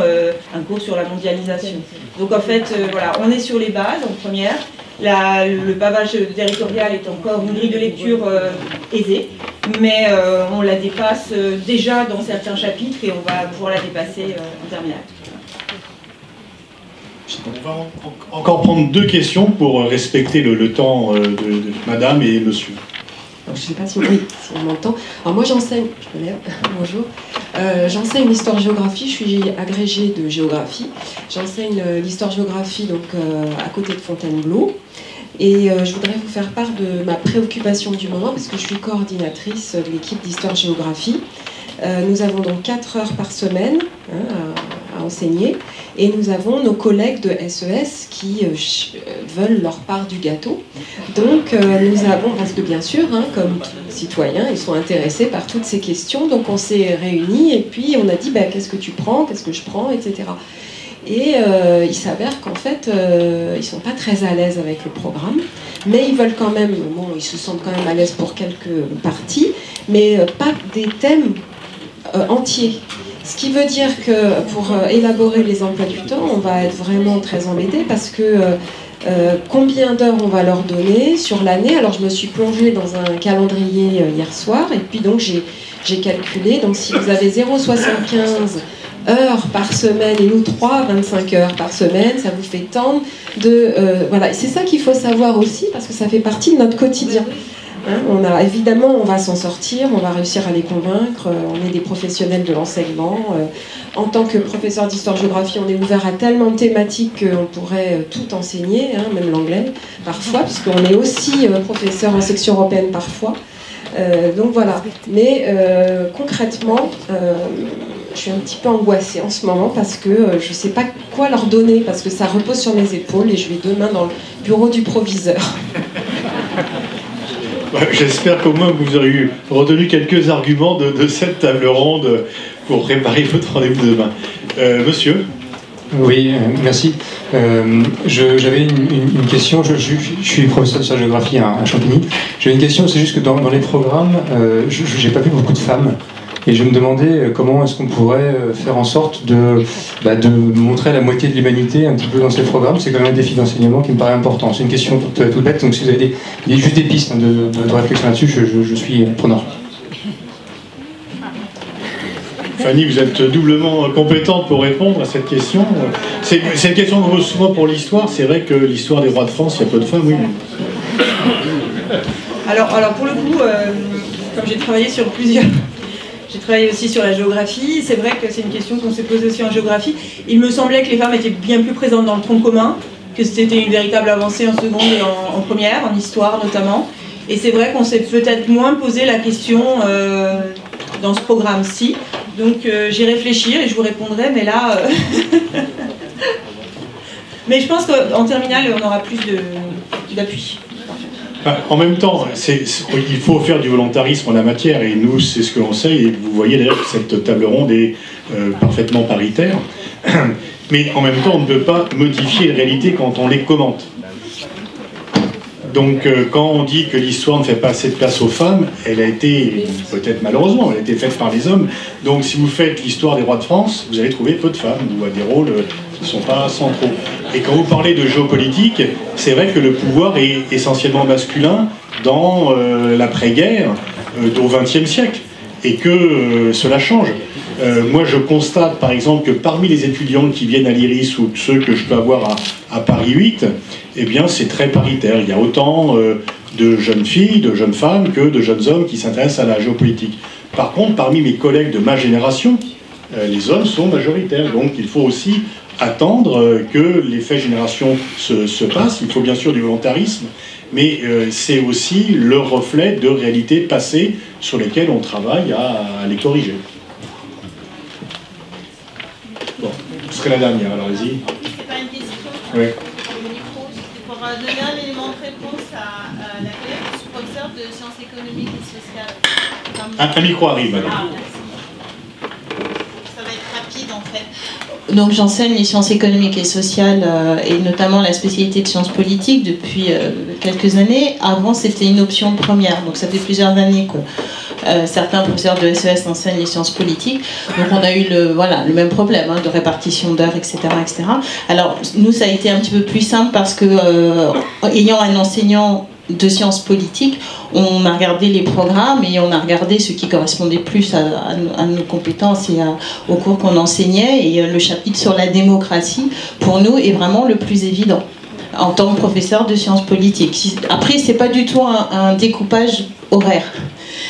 un cours sur la mondialisation. Donc en fait, voilà, on est sur les bases en première. Le pavage territorial est encore une grille de lecture aisée, mais on la dépasse déjà dans certains chapitres et on va pouvoir la dépasser en terminale. On va encore prendre deux questions pour respecter le temps de madame et monsieur. Alors, je ne sais pas si on m'entend. Alors moi j'enseigne, je me lève, bonjour. J'enseigne l'histoire-géographie, je suis agrégée de géographie. J'enseigne l'histoire-géographie donc à côté de Fontainebleau. Et je voudrais vous faire part de ma préoccupation du moment parce que je suis coordinatrice de l'équipe d'histoire-géographie. Nous avons donc 4 heures par semaine à enseigner et nous avons nos collègues de SES qui veulent leur part du gâteau. Donc nous avons, parce que bien sûr, comme citoyens, ils sont intéressés par toutes ces questions, donc on s'est réunis et puis on a dit bah, qu'est-ce que tu prends, qu'est-ce que je prends, etc. Et il s'avère qu'en fait, ils ne sont pas très à l'aise avec le programme, mais ils veulent quand même, bon, ils se sentent quand même à l'aise pour quelques parties, mais pas des thèmes entiers. Ce qui veut dire que pour élaborer les emplois du temps, on va être vraiment très embêté parce que combien d'heures on va leur donner sur l'année. Alors je me suis plongée dans un calendrier hier soir et puis donc j'ai calculé. Donc si vous avez 0,75 heures par semaine et nous 25 heures par semaine, ça vous fait tant de... voilà, c'est ça qu'il faut savoir aussi parce que ça fait partie de notre quotidien. Hein, évidemment, on va s'en sortir, on va réussir à les convaincre, on est des professionnels de l'enseignement. En tant que professeur d'histoire-géographie, on est ouvert à tellement de thématiques qu'on pourrait tout enseigner, hein, même l'anglais parfois, puisqu'on est aussi professeur en section européenne parfois. Donc voilà, mais concrètement, je suis un petit peu angoissée en ce moment parce que je ne sais pas quoi leur donner, parce que ça repose sur mes épaules et je vais demain dans le bureau du proviseur. J'espère qu'au moins vous aurez retenu quelques arguments de cette table ronde pour préparer votre rendez-vous demain. Monsieur ? Oui, merci. J'avais une question. Je suis professeur de géographie à Champigny. J'avais une question, c'est juste que dans les programmes, j'ai pas vu beaucoup de femmes. Et je me demandais comment est-ce qu'on pourrait faire en sorte de montrer la moitié de l'humanité un petit peu dans ces programmes. C'est quand même un défi d'enseignement qui me paraît important. C'est une question toute bête, donc si vous avez juste des pistes de réflexion là-dessus, je suis preneur. Fanny, vous êtes doublement compétente pour répondre à cette question. C'est une question qu'on pose souvent pour l'histoire. C'est vrai que l'histoire des rois de France, il y a peu de femmes, oui. Alors pour le coup, comme j'ai travaillé sur plusieurs... J'ai travaillé aussi sur la géographie, c'est vrai que c'est une question qu'on s'est posée aussi en géographie. Il me semblait que les femmes étaient bien plus présentes dans le tronc commun, que c'était une véritable avancée en seconde et en première, en histoire notamment. Et c'est vrai qu'on s'est peut-être moins posé la question dans ce programme-ci. Donc j'y réfléchir et je vous répondrai, mais là... mais je pense qu'en terminale, on aura plus d'appui. En même temps, il faut faire du volontarisme en la matière, et nous, c'est ce que l'on sait, et vous voyez d'ailleurs que cette table ronde est parfaitement paritaire. Mais en même temps, on ne peut pas modifier les réalités quand on les commente. Donc, quand on dit que l'histoire ne fait pas assez de place aux femmes, elle a été, peut-être malheureusement, elle a été faite par les hommes. Donc, si vous faites l'histoire des rois de France, vous allez trouver peu de femmes, ou à des rôles qui ne sont pas centraux. Et quand vous parlez de géopolitique, c'est vrai que le pouvoir est essentiellement masculin dans l'après-guerre au XXe siècle, et que cela change. Moi, je constate, par exemple, que parmi les étudiants qui viennent à l'IRIS ou ceux que je peux avoir à Paris 8, eh bien, c'est très paritaire. Il y a autant de jeunes filles, de jeunes femmes que de jeunes hommes qui s'intéressent à la géopolitique. Par contre, parmi mes collègues de ma génération, les hommes sont majoritaires. Donc, il faut aussi attendre que l'effet génération se passe. Il faut bien sûr du volontarisme, mais c'est aussi le reflet de réalités passées sur lesquelles on travaille à les corriger. Bon, ce serait la dernière, alors allez-y. C'est pas une question. Oui. C'est pour donner un élément de réponse à laquelle je suis professeur de sciences économiques et sociales. Un micro arrive, madame. Ça va être rapide en fait. Donc j'enseigne les sciences économiques et sociales et notamment la spécialité de sciences politiques depuis quelques années. Avant c'était une option première, donc ça fait plusieurs années que certains professeurs de SES enseignent les sciences politiques. Donc on a eu le même problème de répartition d'heures, etc., etc. Alors nous ça a été un petit peu plus simple parce que ayant un enseignant de sciences politiques, on a regardé les programmes et on a regardé ce qui correspondait plus à nos compétences et au cours qu'on enseignait, et le chapitre sur la démocratie pour nous est vraiment le plus évident en tant que professeur de sciences politiques. Après c'est pas du tout un découpage horaire,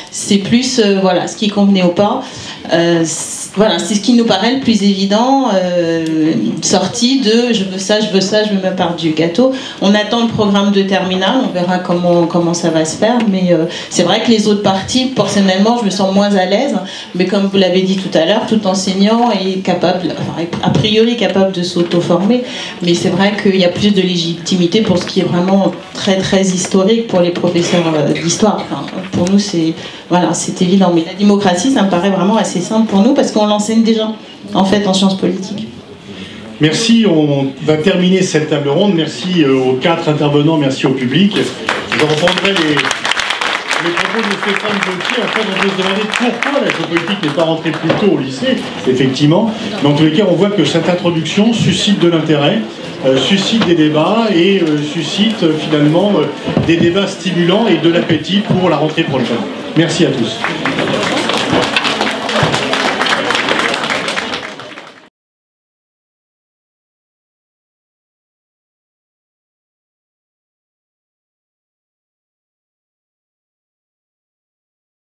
c'est plus voilà, ce qui convenait ou pas. Voilà, c'est ce qui nous paraît le plus évident, sorti de je veux ça, je veux ça, je veux ma part du gâteau. On attend le programme de terminale, on verra comment ça va se faire, mais c'est vrai que les autres parties, personnellement, je me sens moins à l'aise, mais comme vous l'avez dit tout à l'heure, tout enseignant est capable, enfin, a priori capable de s'auto-former, mais c'est vrai qu'il y a plus de légitimité pour ce qui est vraiment très très historique pour les professeurs d'histoire. Enfin, pour nous, c'est évident, mais la démocratie, ça me paraît vraiment assez simple pour nous parce qu'on l'enseigne déjà, en fait, en sciences politiques. Merci, on va terminer cette table ronde. Merci aux 4 intervenants, merci au public. Je reprendrai les... les propos de Stéphane Gaultier, en fait, on peut se demander pourquoi la géopolitique n'est pas rentrée plus tôt au lycée, effectivement. Mais en tous les cas, on voit que cette introduction suscite de l'intérêt, suscite des débats et suscite finalement des débats stimulants et de l'appétit pour la rentrée prochaine. Merci à tous.